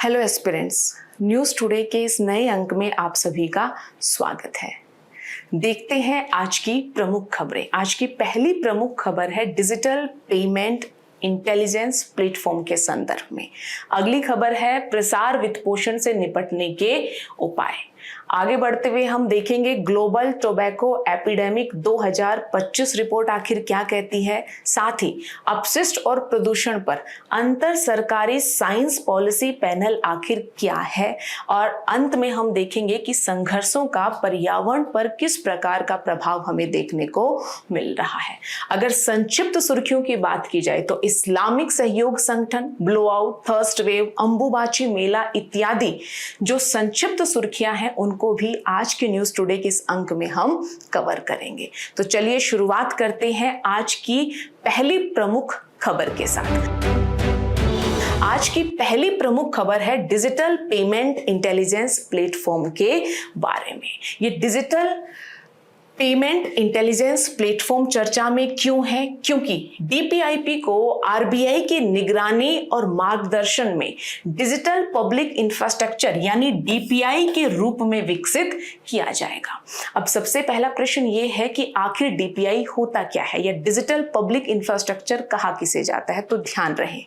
Hello aspirants, news today के इस नए अंक में आप सभी का स्वागत है। देखते हैं आज की प्रमुख खबरें। आज की पहली प्रमुख खबर है डिजिटल पेमेंट इंटेलिजेंस प्लेटफॉर्म के संदर्भ में। अगली खबर है प्रसार वित्तपोषण से निपटने के उपाय। आगे बढ़ते हुए हम देखेंगे ग्लोबल टोबैको एपिडेमिक 2025 रिपोर्ट आखिर क्या कहती है। साथ ही अपशिष्ट और प्रदूषण पर अंतर सरकारी साइंस पॉलिसी पैनल आखिर क्या है, और अंत में हम देखेंगे कि संघर्षों का पर्यावरण पर किस प्रकार का प्रभाव हमें देखने को मिल रहा है। अगर संक्षिप्त सुर्खियों की बात की जाए तो इस्लामिक सहयोग संगठन, ब्लोआउट, थर्स्ट वेव, अंबुबाची मेला इत्यादि जो संक्षिप्त सुर्खियां हैं उनको भी आज के न्यूज़ टुडे के इस अंक में हम कवर करेंगे। तो चलिए शुरुआत करते हैं आज की पहली प्रमुख खबर के साथ। आज की पहली प्रमुख खबर है डिजिटल पेमेंट इंटेलिजेंस प्लेटफॉर्म के बारे में। ये डिजिटल पेमेंट इंटेलिजेंस प्लेटफॉर्म चर्चा में क्यों है? क्योंकि डीपीआईपी को आरबीआई की निगरानी और मार्गदर्शन में डिजिटल पब्लिक इंफ्रास्ट्रक्चर यानी डीपीआई के रूप में विकसित किया जाएगा। अब सबसे पहला प्रश्न ये है कि आखिर डीपीआई होता क्या है या डिजिटल पब्लिक इंफ्रास्ट्रक्चर कहा किसे जाता है? तो ध्यान रहे,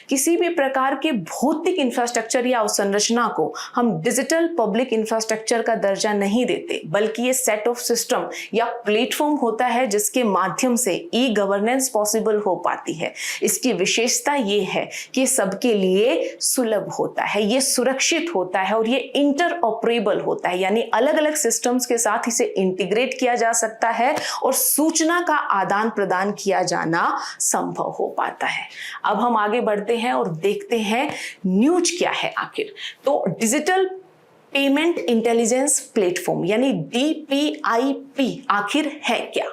किसी भी प्रकार के भौतिक इंफ्रास्ट्रक्चर या अवसंरचना को हम डिजिटल पब्लिक इंफ्रास्ट्रक्चर का दर्जा नहीं देते, बल्कि ये सेट ऑफ सिस्टम या प्लेटफॉर्म होता है जिसके माध्यम से ई गवर्नेंस पॉसिबल हो पाती है। इसकी विशेषता ये है कि सबके लिए सुलभ होता है, ये सुरक्षित होता है और ये इंटरऑपरेबल होता है, यानी अलग अलग सिस्टम्स के साथ इसे इंटीग्रेट किया जा सकता है और सूचना का आदान प्रदान किया जाना संभव हो पाता है। अब हम आगे बढ़ते हैं और देखते हैं न्यूज क्या है आखिर। तो डिजिटल पेमेंट इंटेलिजेंस प्लेटफॉर्म यानी डीपीआईपी आखिर है क्या?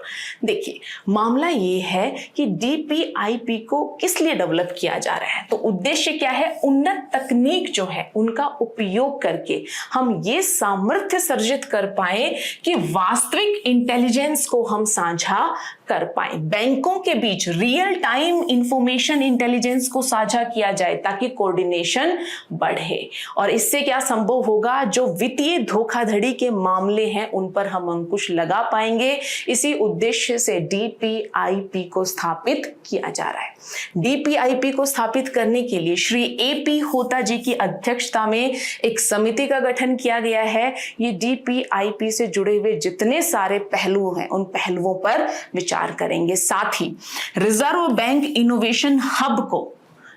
देखिए, मामला ये है कि डीपीआईपी को किस लिए डेवलप किया जा रहा है। तो उद्देश्य क्या है? उन्नत तकनीक जो है उनका उपयोग करके हम ये सामर्थ्य सर्जित कर पाए कि वास्तविक इंटेलिजेंस को हम साझा कर पाए। बैंकों के बीच रियल टाइम इंफॉर्मेशन इंटेलिजेंस को साझा किया जाए ताकि कोऑर्डिनेशन बढ़े, और इससे क्या संभव होगा? जो वित्तीय धोखाधड़ी के मामले हैं उन पर हम अंकुश लगा पाएंगे। इसी उद्देश्य से डीपीआईपी को स्थापित किया जा रहा है। डीपीआईपी को स्थापित करने के लिए श्री एपी होता जी की अध्यक्षता में एक समिति का गठन किया गया है। ये डीपीआईपी से जुड़े हुए जितने सारे पहलू हैं उन पहलुओं पर विचार करेंगे। साथ ही रिजर्व बैंक इनोवेशन हब को,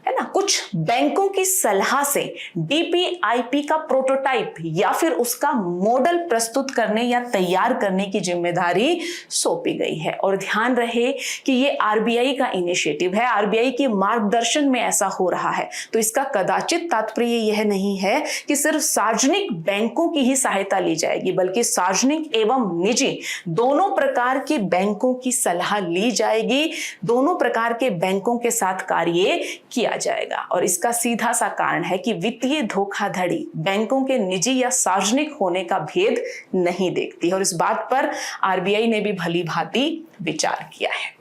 है ना, कुछ बैंकों की सलाह से डीपीआईपी का प्रोटोटाइप या फिर उसका मॉडल प्रस्तुत करने या तैयार करने की जिम्मेदारी सौंपी गई है। और ध्यान रहे कि ये आरबीआई का इनिशिएटिव है, आरबीआई के मार्गदर्शन में ऐसा हो रहा है। तो इसका कदाचित तात्पर्य यह नहीं है कि सिर्फ सार्वजनिक बैंकों की ही सहायता ली जाएगी, बल्कि सार्वजनिक एवं निजी दोनों प्रकार के बैंकों की सलाह ली जाएगी। दोनों प्रकार के बैंकों के साथ कार्य किया जाएगा, और इसका सीधा सा कारण है कि वित्तीय धोखाधड़ी बैंकों के निजी या सार्वजनिक होने का भेद नहीं देखती है, और इस बात पर आरबीआई ने भी भली भांति विचार किया है।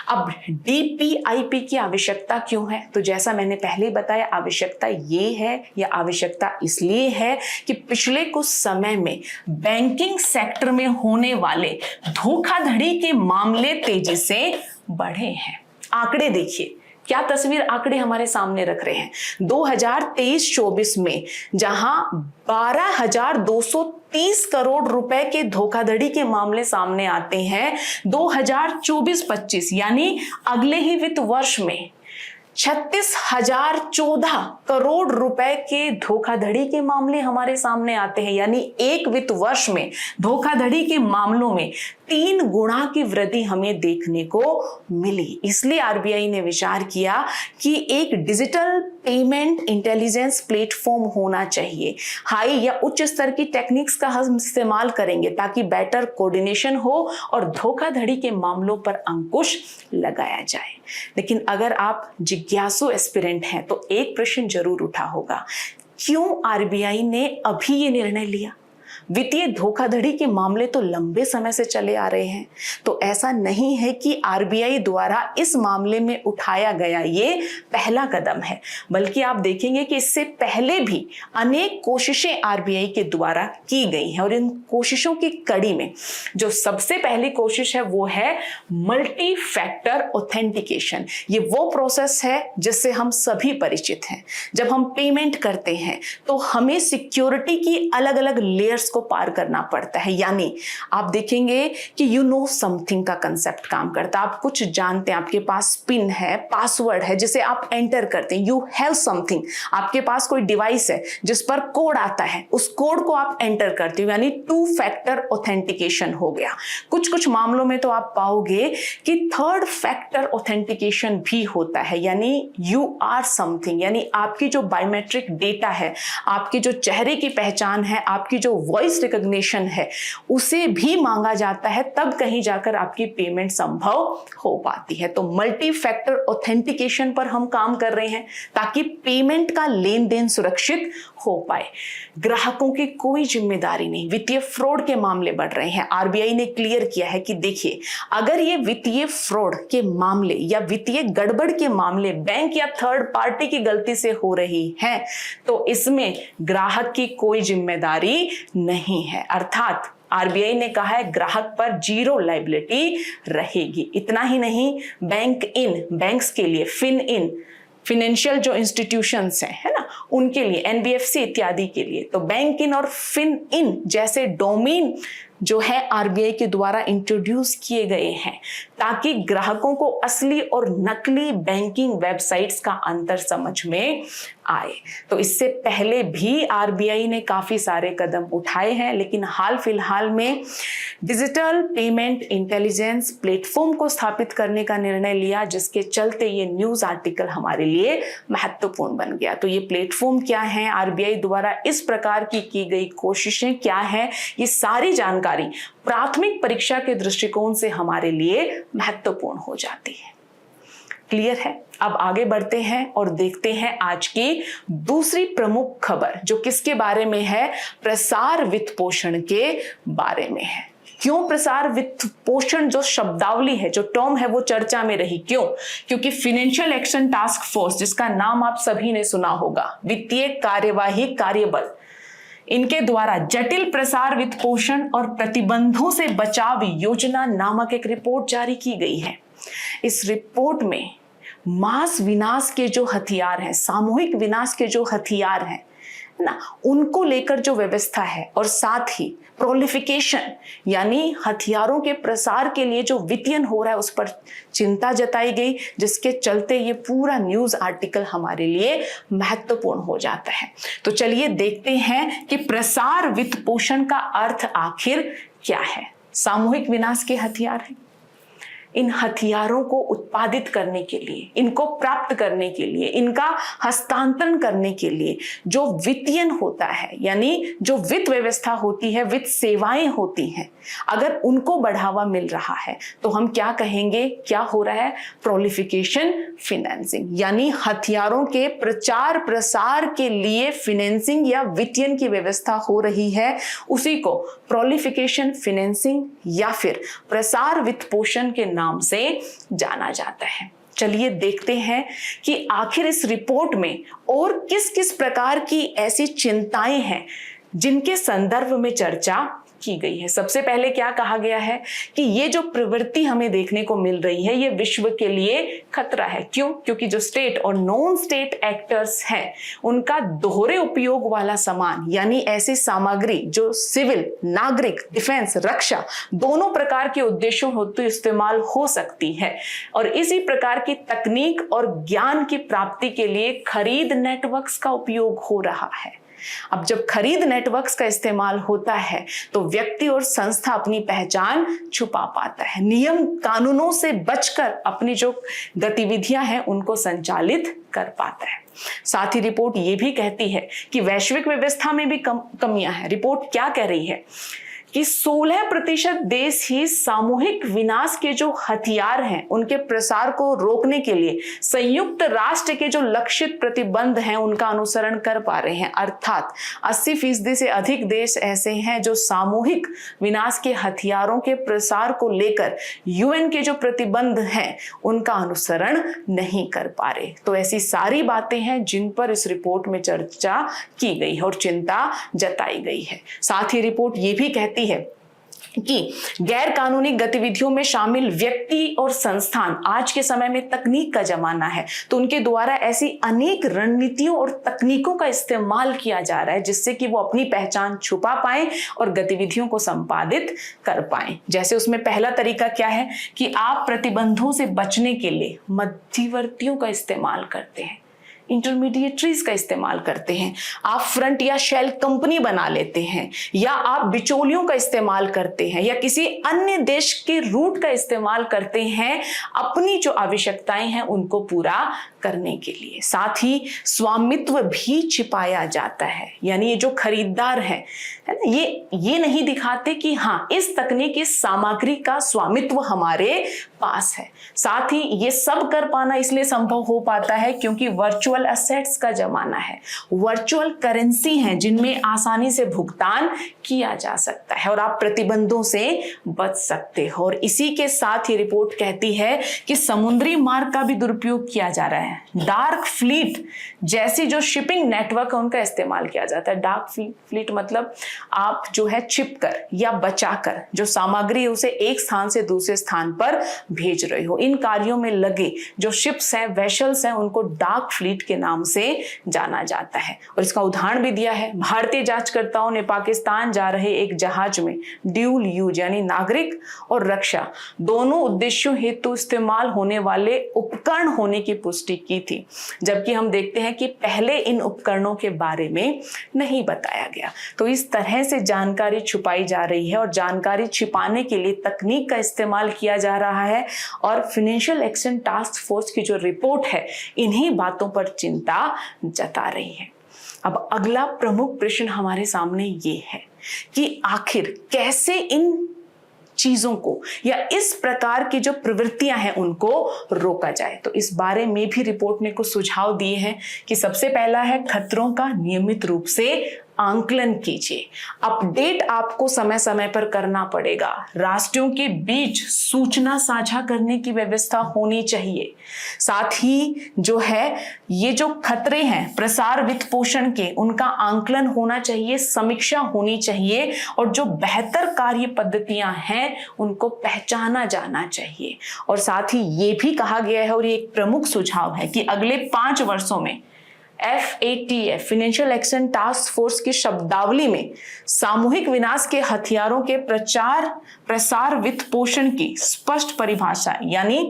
अब डीपीआईपी की आवश्यकता क्यों है? तो जैसा मैंने पहले बताया, आवश्यकता ये है या आवश्यकता इसलिए है कि पिछले कुछ समय में बैंकिंग सेक्टर में होने वाले धोखाधड़ी के मामले तेजी से बढ़े हैं। आंकड़े देखिए, क्या तस्वीर आंकड़े हमारे सामने रख रहे हैं। 2023-24 में जहां 12,230 करोड़ रुपए के धोखाधड़ी के मामले सामने आते हैं, 2024-25 यानी अगले ही वित्त वर्ष में 36,014 करोड़ रुपए के धोखाधड़ी के मामले हमारे सामने आते हैं। यानी एक वित्त वर्ष में धोखाधड़ी के मामलों में 3 गुना की वृद्धि हमें देखने को मिली। इसलिए आरबीआई ने विचार किया कि एक डिजिटल पेमेंट इंटेलिजेंस प्लेटफॉर्म होना चाहिए। हाई या उच्च स्तर की टेक्निक्स का हम इस्तेमाल करेंगे ताकि बेटर कोऑर्डिनेशन हो और धोखाधड़ी के मामलों पर अंकुश लगाया जाए। लेकिन अगर आप जिज्ञासु एस्पिरेंट हैं तो एक प्रश्न जरूर उठा होगा, क्यों आरबीआई ने अभी ये निर्णय लिया? वित्तीय धोखाधड़ी के मामले तो लंबे समय से चले आ रहे हैं। तो ऐसा नहीं है कि आरबीआई द्वारा इस मामले में उठाया गया ये पहला कदम है, बल्कि आप देखेंगे कि इससे पहले भी अनेक कोशिशें आरबीआई के द्वारा की गई हैं। और इन कोशिशों की कड़ी में जो सबसे पहली कोशिश है वो है मल्टी फैक्टर ऑथेंटिकेशन। ये वो प्रोसेस है जिससे हम सभी परिचित हैं। जब हम पेमेंट करते हैं तो हमें सिक्योरिटी की अलग अलग लेयर्स को पार करना पड़ता है। यानी आप देखेंगे कि यू नो समथिंग का कंसेप्ट काम करता है। आप कुछ जानते हैं, आपके पास पिन है, पासवर्ड है जिसे आप एंटर करते हैं। यू हैव समथिंग, आपके पास कोई डिवाइस है जिस पर कोड आता है, उस कोड को आप एंटर करते हो, यानी टू फैक्टर ऑथेंटिकेशन हो गया। कुछ मामलों में तो आप पाओगे कि थर्ड फैक्टर ऑथेंटिकेशन भी होता है, यानी यू आर समथिंग, यानी आपकी जो बायोमेट्रिक डेटा है, आपकी जो चेहरे की पहचान है, आपकी जो वॉइस रिकॉग्निशन है, उसे भी मांगा जाता है, तब कहीं जाकर आपकी पेमेंट संभव हो पाती है। तो मल्टी फैक्टर ऑथेंटिकेशन पर हम काम कर रहे हैं ताकि पेमेंट का लेन देन सुरक्षित हो पाए। ग्राहकों की कोई जिम्मेदारी नहीं। वित्तीय फ्रॉड के मामले बढ़ रहे हैं। आरबीआई ने क्लियर किया है कि देखिए, अगर ये वित्तीय फ्रॉड के मामले या वित्तीय गड़बड़ के मामले बैंक या थर्ड पार्टी की गलती से हो रही है तो इसमें ग्राहक की कोई जिम्मेदारी नहीं है। अर्थात आरबीआई ने कहा है ग्राहक पर जीरो लायबिलिटी रहेगी। इतना ही नहीं, बैंक्स के लिए फिनेंशियल जो इंस्टीट्यूशंस हैं, है ना, उनके लिए, एनबीएफसी इत्यादि के लिए तो बैंक इन और फिन इन जैसे डोमेन जो है आरबीआई के द्वारा इंट्रोड्यूस किए गए हैं ताकि ग्राहकों को असली और नकली बैंकिंग वेबसाइट्स का अंतर समझ में आए। तो इससे पहले भी आरबीआई ने काफी सारे कदम उठाए हैं, लेकिन हाल फिलहाल में डिजिटल पेमेंट इंटेलिजेंस प्लेटफॉर्म को स्थापित करने का निर्णय लिया, जिसके चलते ये न्यूज आर्टिकल हमारे लिए महत्वपूर्ण बन गया। तो ये प्लेटफॉर्म क्या है, आरबीआई द्वारा इस प्रकार की गई कोशिशें क्या है, ये सारी जानकारी प्राथमिक परीक्षा के दृष्टिकोण से हमारे लिए महत्वपूर्ण हो जाती है। क्लियर है? अब आगे बढ़ते हैं और देखते हैं आज की दूसरी प्रमुख खबर, जो किसके बारे में है, प्रसार वित्त पोषण के बारे में है। क्यों प्रसार वित्त पोषण जो शब्दावली है, जो टर्म है, वो चर्चा में रही? क्यों? क्योंकि फाइनेंशियल एक्शन टास्क फोर्स, जिसका नाम आप सभी ने सुना होगा, वित्तीय कार्यवाही कार्यबल, इनके द्वारा जटिल प्रसार वित्त पोषण और प्रतिबंधों से बचाव योजना नामक एक रिपोर्ट जारी की गई है। इस रिपोर्ट में मास विनाश के जो हथियार हैं, सामूहिक विनाश के जो हथियार हैं ना, उनको लेकर जो व्यवस्था है और साथ ही प्रोलिफिकेशन यानी हथियारों के प्रसार के लिए जो वित्तीयन हो रहा है उस पर चिंता जताई गई, जिसके चलते ये पूरा न्यूज आर्टिकल हमारे लिए महत्वपूर्ण हो जाता है। तो चलिए देखते हैं कि प्रसार वित्त पोषण का अर्थ आखिर क्या है। सामूहिक विनाश के हथियार हैं। इन हथियारों को उत्पादित करने के लिए, इनको प्राप्त करने के लिए, इनका हस्तांतरण करने के लिए जो वित्तीयन होता है, यानी जो वित्त व्यवस्था होती है, वित्त सेवाएं होती हैं, अगर उनको बढ़ावा मिल रहा है तो हम क्या कहेंगे, क्या हो रहा है, प्रोलिफिकेशन फिनेंसिंग, यानी हथियारों के प्रचार प्रसार के लिए फिनेंसिंग या वित्तीयन की व्यवस्था हो रही है, उसी को प्रोलिफिकेशन फिनेंसिंग या फिर प्रसार वित्त पोषण के नाम से जाना जाता है। चलिए देखते हैं कि आखिर इस रिपोर्ट में और किस किस प्रकार की ऐसी चिंताएं हैं जिनके संदर्भ में चर्चा की गई है। सबसे पहले क्या कहा गया है कि ये जो प्रवृत्ति हमें देखने को मिल रही है, ये विश्व के लिए खतरा है। क्यों? क्योंकि जो स्टेट और नॉन स्टेट एक्टर्स हैं, उनका दोहरे उपयोग वाला सामान, यानी ऐसी सामग्री जो सिविल, नागरिक, डिफेंस, रक्षा दोनों प्रकार के उद्देश्यों हेतु इस्तेमाल हो सकती है, और इसी प्रकार की तकनीक और ज्ञान की प्राप्ति के लिए खरीद नेटवर्क्स का उपयोग हो रहा है। अब जब खरीद नेटवर्क्स का इस्तेमाल होता है तो व्यक्ति और संस्था अपनी पहचान छुपा पाता है, नियम कानूनों से बचकर अपनी जो गतिविधियां हैं उनको संचालित कर पाता है। साथ ही रिपोर्ट ये भी कहती है कि वैश्विक व्यवस्था में भी कमियां हैं। रिपोर्ट क्या कह रही है कि 16% देश ही सामूहिक विनाश के जो हथियार हैं उनके प्रसार को रोकने के लिए संयुक्त राष्ट्र के जो लक्षित प्रतिबंध हैं उनका अनुसरण कर पा रहे हैं। अर्थात 80% से अधिक देश ऐसे हैं जो सामूहिक विनाश के हथियारों के प्रसार को लेकर यूएन के जो प्रतिबंध हैं उनका अनुसरण नहीं कर पा रहे। तो ऐसी सारी बातें हैं जिन पर इस रिपोर्ट में चर्चा की गई है और चिंता जताई गई है। साथ ही रिपोर्ट ये भी कहती है कि गैर कानूनी गतिविधियों में शामिल व्यक्ति और संस्थान, आज के समय में तकनीक का जमाना है तो उनके द्वारा ऐसी अनेक रणनीतियों और तकनीकों का इस्तेमाल किया जा रहा है जिससे कि वो अपनी पहचान छुपा पाएं और गतिविधियों को संपादित कर पाएं। जैसे उसमें पहला तरीका क्या है कि आप प्रतिबंधों से बचने के लिए मध्यवर्तियों का इस्तेमाल करते हैं, इंटरमीडिएटरीज का इस्तेमाल करते हैं, आप फ्रंट या शेल कंपनी बना लेते हैं, या आप बिचौलियों का इस्तेमाल करते हैं, या किसी अन्य देश के रूट का इस्तेमाल करते हैं अपनी जो आवश्यकताएं हैं उनको पूरा करने के लिए। साथ ही स्वामित्व भी छिपाया जाता है, यानी ये जो खरीदार है ना, ये नहीं दिखाते कि हाँ इस तकनीक इस सामग्री का स्वामित्व हमारे पास है। साथ ही ये सब कर पाना इसलिए संभव हो पाता है क्योंकि वर्चुअल एसेट्स का जमाना है, वर्चुअल करेंसी है जिनमें आसानी से भुगतान किया जा सकता है और आप प्रतिबंधों से बच सकते हो। और इसी के साथ ही रिपोर्ट कहती है कि समुद्री मार्ग का भी दुरुपयोग किया जा रहा है। डार्क फ्लीट जैसी जो शिपिंग नेटवर्क है उनका इस्तेमाल किया जाता है। डार्क फ्लीट मतलब आप जो है छिपकर या बचाकर जो सामग्री है उसे एक स्थान से दूसरे स्थान पर भेज रहे हो। इन कार्यों में लगे जो शिप्स हैं, वेशल्स हैं, उनको डार्क फ्लीट के नाम से जाना जाता है। और इसका उदाहरण भी दिया है, भारतीय जांचकर्ताओं ने पाकिस्तान जा रहे एक जहाज में ड्यूल यूज यानी नागरिक और रक्षा दोनों उद्देश्यों हेतु इस्तेमाल होने वाले उपकरण होने की पुष्टि की थी, जबकि हम देखते हैं कि पहले इन उपकरणों के बारे में नहीं बताया गया। तो इस तरह से जानकारी छुपाई जा रही है और जानकारी छिपाने के लिए तकनीक का इस्तेमाल किया जा रहा है। और फाइनेंशियल एक्शन टास्क फोर्स की जो रिपोर्ट है इन्हीं बातों पर चिंता जता रही है। अब अगला प्रमुख प्रश्न हमारे सामने ये है कि आखिर कैसे इन चीजों को या इस प्रकार की जो प्रवृत्तियां हैं उनको रोका जाए। तो इस बारे में भी रिपोर्ट ने कुछ सुझाव दिए हैं कि सबसे पहला है खतरों का नियमित रूप से आंकलन कीजिए। अपडेट आपको समय समय पर करना पड़ेगा। राष्ट्रों के बीच सूचना साझा करने की व्यवस्था होनी चाहिए। साथ ही जो है ये जो खतरे हैं प्रसार वित्त पोषण के उनका आंकलन होना चाहिए, समीक्षा होनी चाहिए और जो बेहतर कार्य पद्धतियां हैं उनको पहचाना जाना चाहिए। और साथ ही ये भी कहा गया है और ये एक प्रमुख सुझाव है कि अगले 5 वर्षों में FATF financial action task force की शब्दावली में सामूहिक विनाश के हथियारों के प्रचार प्रसार वित्त पोषण की स्पष्ट परिभाषा यानी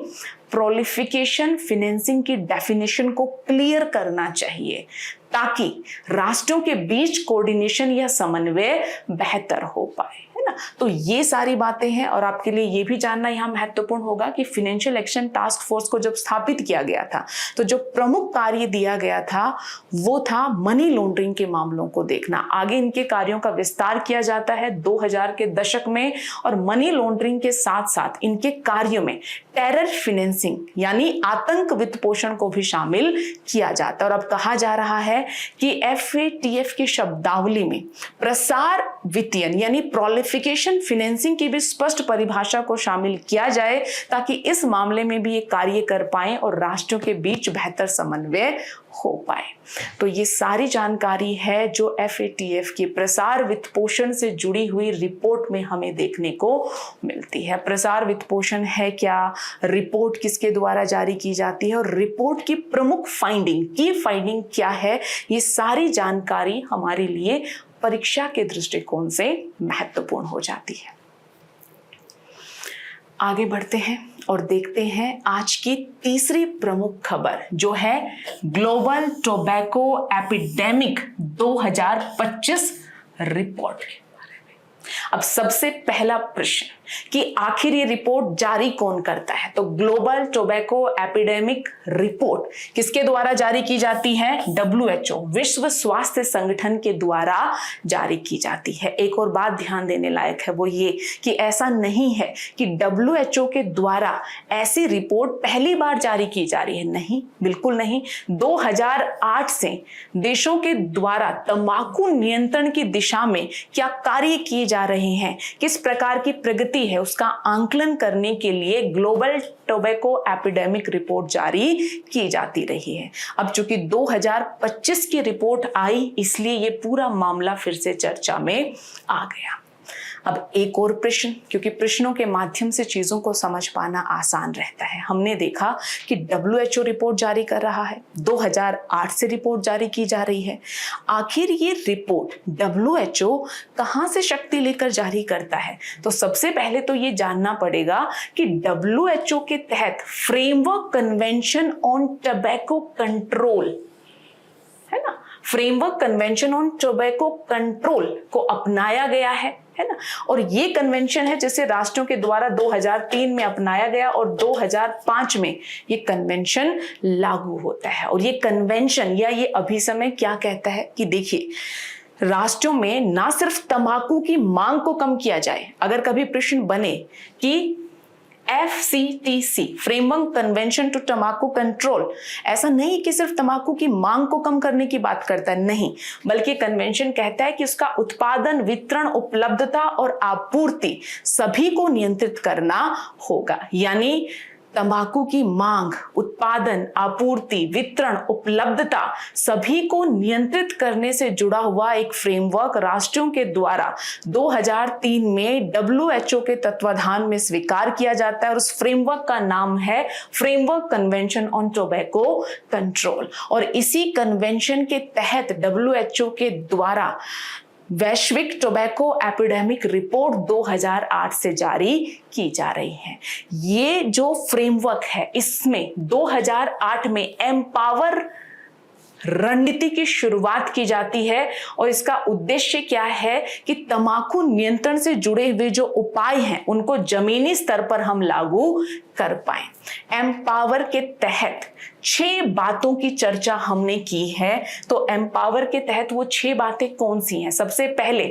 प्रोलिफिकेशन फाइनेंसिंग की डेफिनेशन को क्लियर करना चाहिए ताकि राष्ट्रों के बीच कोऑर्डिनेशन या समन्वय बेहतर हो पाए, है ना। तो ये सारी बातें हैं और आपके लिए ये भी जानना यहाँ महत्वपूर्ण होगा कि फाइनेंशियल एक्शन टास्क फोर्स को जब स्थापित किया गया था तो जो प्रमुख कार्य दिया गया था वो था मनी लॉन्ड्रिंग के मामलों को देखना। आगे इनके कार्यों का विस्तार किया जाता है 2000 के दशक में और मनी लॉन्ड्रिंग के साथ साथ इनके कार्यों में टेरर फाइनेंसिंग यानी आतंक वित्त पोषण को भी शामिल किया जाता है। और अब कहा जा रहा है कि FATF की शब्दावली में प्रसार वित्तीयन यानी प्रोलिफिकेशन फाइनेंसिंग की भी स्पष्ट परिभाषा को शामिल किया जाए ताकि इस मामले में भी ये कार्य कर पाए और राष्ट्रों के बीच बेहतर समन्वय हो पाए। तो ये सारी जानकारी है जो FATF की प्रसार वित्त पोषण से जुड़ी हुई रिपोर्ट में हमें देखने को मिलती है। प्रसार वित्त पोषण है क्या, रिपोर्ट किसके द्वारा जारी की जाती है और रिपोर्ट की प्रमुख फाइंडिंग क्या है, ये सारी जानकारी हमारे लिए परीक्षा के दृष्टिकोण से महत्वपूर्ण हो जाती है। आगे बढ़ते हैं और देखते हैं आज की तीसरी प्रमुख खबर जो है ग्लोबल टोबैको एपिडेमिक 2025 रिपोर्ट के बारे में। अब सबसे पहला प्रश्न कि आखिर ये रिपोर्ट जारी कौन करता है, तो ग्लोबल टोबैको एपिडेमिक रिपोर्ट किसके द्वारा जारी की जाती है? WHO, विश्व स्वास्थ्य संगठन के द्वारा जारी की जाती है। एक और बात ध्यान देने लायक है वो ये कि ऐसा नहीं है कि WHO के द्वारा ऐसी रिपोर्ट पहली बार जारी की जा रही है, नहीं, बिल्कुल नहीं। 2008 से देशों के द्वारा तंबाकू नियंत्रण की दिशा में क्या कार्य किए जा रहे हैं, किस प्रकार की प्रगति है, उसका आंकलन करने के लिए ग्लोबल टोबैको एपिडेमिक रिपोर्ट जारी की जाती रही है। अब चूंकि 2025 की रिपोर्ट आई इसलिए ये पूरा मामला फिर से चर्चा में आ गया। अब एक और प्रश्न, क्योंकि प्रश्नों के माध्यम से चीजों को समझ पाना आसान रहता है। हमने देखा कि WHO रिपोर्ट जारी कर रहा है, 2008 से रिपोर्ट जारी की जा रही है। आखिर ये रिपोर्ट WHO कहां से शक्ति लेकर जारी करता है? तो सबसे पहले तो ये जानना पड़ेगा कि WHO के तहत framework convention on tobacco control है ना, framework convention on tobacco control को अपनाया गया है ना, और ये कन्वेंशन है जिसे राष्ट्रों के द्वारा 2003 में अपनाया गया और 2005 में ये कन्वेंशन लागू होता है। और ये कन्वेंशन या ये अभिसमय क्या कहता है कि देखिए, राष्ट्रों में ना सिर्फ तंबाकू की मांग को कम किया जाए, अगर कभी प्रश्न बने कि FCTC फ्रेमवर्क कन्वेंशन टू तंबाकू कंट्रोल, ऐसा नहीं कि सिर्फ तंबाकू की मांग को कम करने की बात करता है, नहीं, बल्कि कन्वेंशन कहता है कि उसका उत्पादन, वितरण, उपलब्धता और आपूर्ति सभी को नियंत्रित करना होगा। यानी तंबाकू की मांग, उत्पादन, आपूर्ति, वितरण, उपलब्धता सभी को नियंत्रित करने से जुड़ा हुआ एक फ्रेमवर्क राष्ट्रों के द्वारा 2003 में WHO के तत्वाधान में स्वीकार किया जाता है और उस फ्रेमवर्क का नाम है framework convention on tobacco control. और इसी कन्वेंशन के तहत WHO के द्वारा वैश्विक टोबैको एपिडेमिक रिपोर्ट 2008 से जारी की जा रही है। ये जो फ्रेमवर्क है इसमें 2008 में एम्पावर रणनीति की शुरुआत की जाती है और इसका उद्देश्य क्या है कि तंबाकू नियंत्रण से जुड़े हुए जो उपाय हैं उनको जमीनी स्तर पर हम लागू कर पाए। एम्पावर के तहत 6 बातों की चर्चा हमने की है। तो एम्पावर के तहत वो 6 बातें कौन सी हैं? सबसे पहले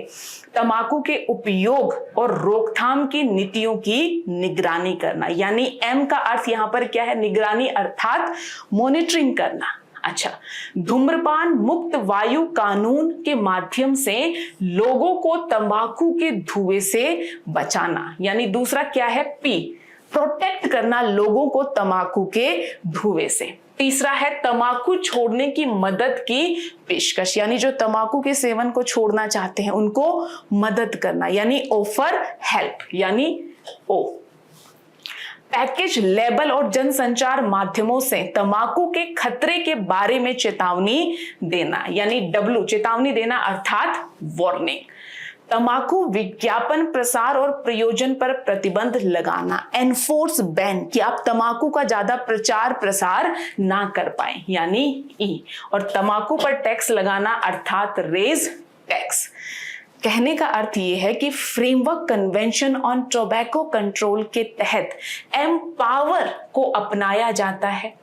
तंबाकू के उपयोग और रोकथाम की नीतियों की निगरानी करना, यानी एम का अर्थ यहां पर क्या है? निगरानी, अर्थात मॉनिटरिंग करना। अच्छा, धूम्रपान मुक्त वायु कानून के माध्यम से लोगों को तंबाकू के धुएं से बचाना, यानी दूसरा क्या है? पी, प्रोटेक्ट करना लोगों को तंबाकू के धुएं से। तीसरा है तंबाकू छोड़ने की मदद की पेशकश, यानी जो तंबाकू के सेवन को छोड़ना चाहते हैं उनको मदद करना, यानी ऑफर हेल्प, यानी ओ। पैकेज, लेबल और जनसंचार माध्यमों से तंबाकू के खतरे के बारे में चेतावनी देना, यानी W, चेतावनी देना अर्थात वार्निंग। तंबाकू विज्ञापन, प्रसार और प्रयोजन पर प्रतिबंध लगाना, एनफोर्स बैन, कि आप तंबाकू का ज्यादा प्रचार प्रसार ना कर पाए, यानी E। और तंबाकू पर टैक्स लगाना अर्थात रेज टैक्स। कहने का अर्थ ये है कि framework convention on tobacco control के तहत एम्पावर को अपनाया जाता है,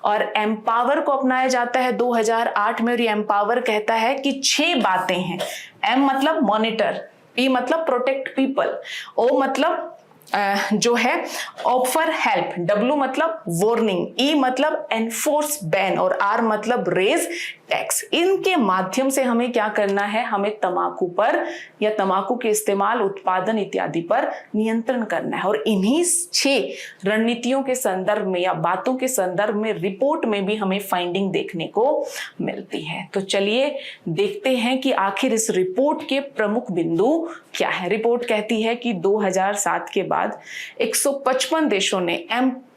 और एम्पावर को अपनाया जाता है 2008 में। और ये एम्पावर कहता है कि 6 बातें हैं। एम मतलब मॉनिटर, पी मतलब प्रोटेक्ट पीपल, ओ मतलब जो है ऑफर हेल्प, W मतलब वार्निंग, E मतलब एनफोर्स बैन और R मतलब रेज टैक्स। इनके माध्यम से हमें क्या करना है? हमें तंबाकू पर या तंबाकू के इस्तेमाल, उत्पादन इत्यादि पर नियंत्रण करना है। और इन्हीं 6 रणनीतियों के संदर्भ में या बातों के संदर्भ में रिपोर्ट में भी हमें फाइंडिंग देखने को मिलती है। तो चलिए देखते हैं कि आखिर इस रिपोर्ट के प्रमुख बिंदु क्या है। रिपोर्ट कहती है कि 2007 के बाद 155 देशों ने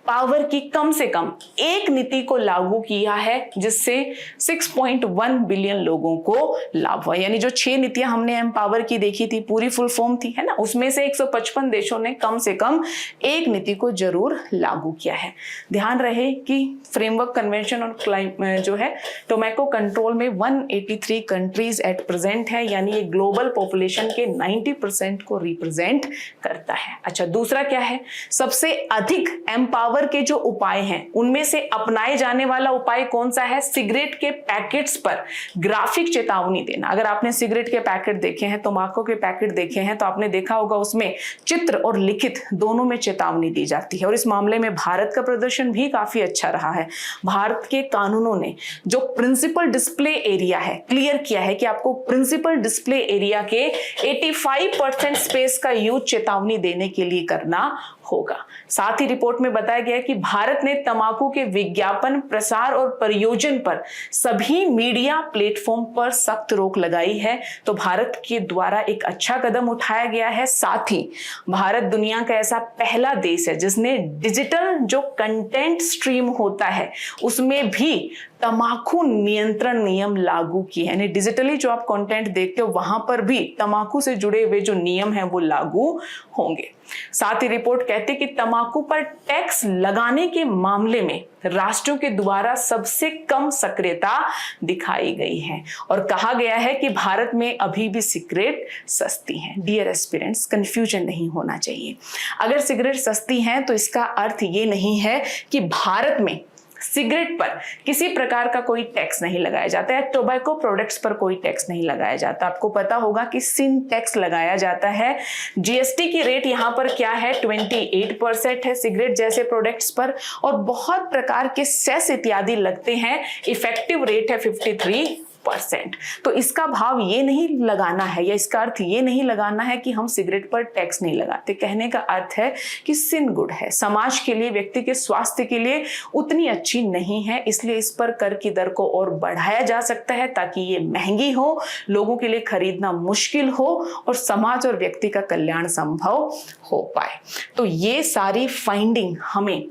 पावर की कम से कम एक नीति को लागू किया है जिससे 6.1 बिलियन लोगों को लाभ हुआ। यानी जो 6 नीतियां हमने एम्पावर की देखी थी, पूरी फुल फॉर्म थी, है ना, उसमें से 155 देशों ने कम से कम एक नीति को जरूर लागू किया है। ध्यान रहे कि फ्रेमवर्क कन्वेंशन और जो है टोबैको कंट्रोल में 183 कंट्रीज एट प्रेजेंट है, यानी ये ग्लोबल पॉपुलेशन के 90% को रिप्रेजेंट करता है। अच्छा, दूसरा क्या है, सबसे अधिक एम्पावर के जो उपाय हैं उनमें से अपनाए जाने वाला उपाय कौन सा है? सिगरेट के पैकेट्स पर ग्राफिक चेतावनी देना। अगर आपने सिगरेट के पैकेट देखे हैं, तंबाकू के पैकेट देखे हैं, तो आपने देखा होगा उसमें चित्र और लिखित दोनों में चेतावनी दी जाती है। और इस मामले में भारत का प्रदर्शन भी काफी अच्छा रहा है। भारत के कानूनों ने जो प्रिंसिपल डिस्प्ले एरिया है क्लियर किया है कि आपको प्रिंसिपल डिस्प्ले एरिया के 85% स्पेस का यूज चेतावनी देने के लिए करना होगा। साथ ही रिपोर्ट में बताया गया है कि भारत ने तंबाकू के विज्ञापन, प्रसार और प्रयोजन पर सभी मीडिया प्लेटफॉर्म पर सख्त रोक लगाई है। तो भारत के द्वारा एक अच्छा कदम उठाया गया है। साथ ही भारत दुनिया का ऐसा पहला देश है जिसने डिजिटल जो कंटेंट स्ट्रीम होता है उसमें भी तंबाकू नियंत्रण नियम लागू किए हैं। यानी डिजिटली जो आप कंटेंट देखते हो वहां पर भी तंबाकू से जुड़े हुए जो नियम हैं वो लागू होंगे। साथ ही रिपोर्ट कहती है कि तंबाकू पर टैक्स लगाने के मामले में राष्ट्रों के द्वारा सबसे कम सक्रियता दिखाई गई है और कहा गया है कि भारत में अभी भी सिगरेट सस्ती है। डियर एस्पिरेंट्स, कंफ्यूजन नहीं होना चाहिए। अगर सिगरेट सस्ती है तो इसका अर्थ ये नहीं है कि भारत में सिगरेट पर किसी प्रकार का कोई टैक्स नहीं लगाया जाता है, टोबैको प्रोडक्ट्स पर कोई टैक्स नहीं लगाया जाता। आपको पता होगा कि सिन टैक्स लगाया जाता है। जीएसटी की रेट यहाँ पर क्या है? 28% है सिगरेट जैसे प्रोडक्ट्स पर, और बहुत प्रकार के सेस इत्यादि लगते हैं। इफेक्टिव रेट है 53%। तो इसका भाव ये नहीं लगाना है या इसका अर्थ ये नहीं लगाना है कि हम सिगरेट पर टैक्स नहीं लगाते। कहने का अर्थ है कि सिन गुड है, समाज के लिए, व्यक्ति के स्वास्थ्य के लिए उतनी अच्छी नहीं है, इसलिए इस पर कर की दर को और बढ़ाया जा सकता है ताकि ये महंगी हो, लोगों के लिए खरीदना मुश्किल हो और समाज और व्यक्ति का कल्याण संभव हो पाए। तो ये सारी फाइंडिंग हमें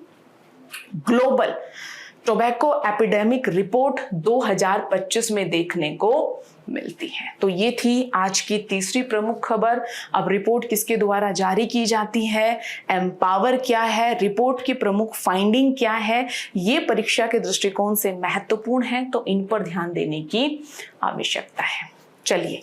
ग्लोबल टोबैको एपिडेमिक रिपोर्ट 2025 में देखने को मिलती है। तो ये थी आज की तीसरी प्रमुख खबर। अब रिपोर्ट किसके द्वारा जारी की जाती है, एम्पावर क्या है, रिपोर्ट की प्रमुख फाइंडिंग क्या है, ये परीक्षा के दृष्टिकोण से महत्वपूर्ण है, तो इन पर ध्यान देने की आवश्यकता है। चलिए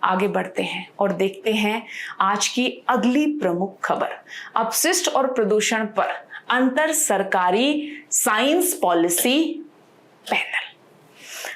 आगे बढ़ते हैं और देखते हैं आज की अगली प्रमुख खबर। अपशिष्ट और प्रदूषण पर अंतर सरकारी साइंस पॉलिसी पैनल।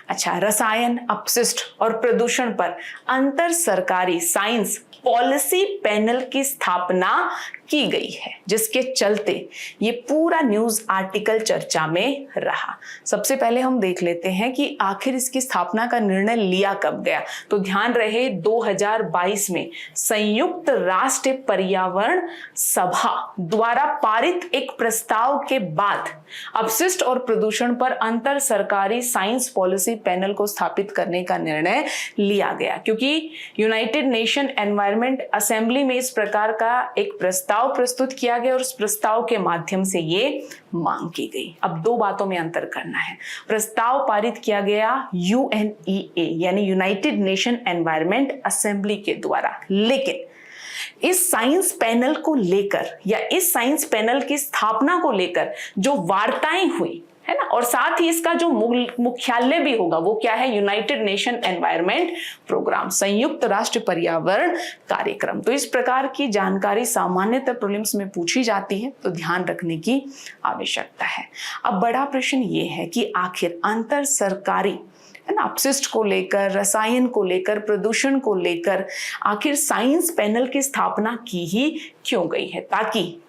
अच्छा, रसायन, अपशिष्ट और प्रदूषण पर अंतर सरकारी साइंस पॉलिसी पैनल की स्थापना की गई है, जिसके चलते ये पूरा न्यूज आर्टिकल चर्चा में रहा। सबसे पहले हम देख लेते हैं कि आखिर इसकी स्थापना का निर्णय लिया कब गया। तो ध्यान रहे 2022 में संयुक्त राष्ट्र पर्यावरण सभा द्वारा पारित एक प्रस्ताव के बाद अपशिष्ट और प्रदूषण पर अंतर सरकारी साइंस पॉलिसी पैनल को स्थापित करने का निर्णय लिया गया, क्योंकि यूनाइटेड नेशन एनवायरनमेंट असेंबली में इस प्रकार का एक प्रस्ताव प्रस्तुत किया गया और उस प्रस्ताव के माध्यम से ये मांग की गई। अब दो बातों में अंतर करना है। प्रस्ताव पारित किया गया UNEA यानी यूनाइटेड नेशन एनवायरनमेंट असेंबली के द्वारा, लेकिन इस साइंस पैनल को लेकर या इस साइंस पैनल की स्थापना को लेकर जो वार्ताएं हुई है ना, और साथ ही इसका जो मुख्यालय भी होगा वो क्या है? यूनाइटेड नेशन एनवायरनमेंट प्रोग्राम, संयुक्त राष्ट्र पर्यावरण कार्यक्रम। तो इस प्रकार की जानकारी सामान्यतः प्रीलिम्स में पूछी जाती है, तो ध्यान रखने की आवश्यकता है। अब बड़ा प्रश्न ये है कि आखिर अंतर सरकारी है ना, अपशिष्ट को लेकर, रसायन को लेकर, प्रदूषण को लेकर आखिर साइंस पैनल की स्थापना की ही क्यों गई है? ताकि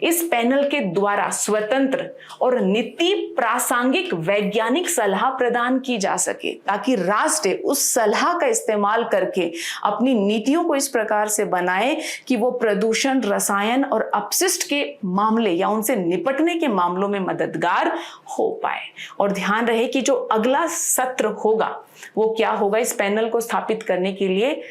इस पैनल के द्वारा स्वतंत्र और नीति प्रासंगिक वैज्ञानिक सलाह प्रदान की जा सके, ताकि राष्ट्र उस सलाह का इस्तेमाल करके अपनी नीतियों को इस प्रकार से बनाए कि वो प्रदूषण, रसायन और अपशिष्ट के मामले या उनसे निपटने के मामलों में मददगार हो पाए। और ध्यान रहे कि जो अगला सत्र होगा वो क्या होगा? इस पैनल को स्थापित करने के लिए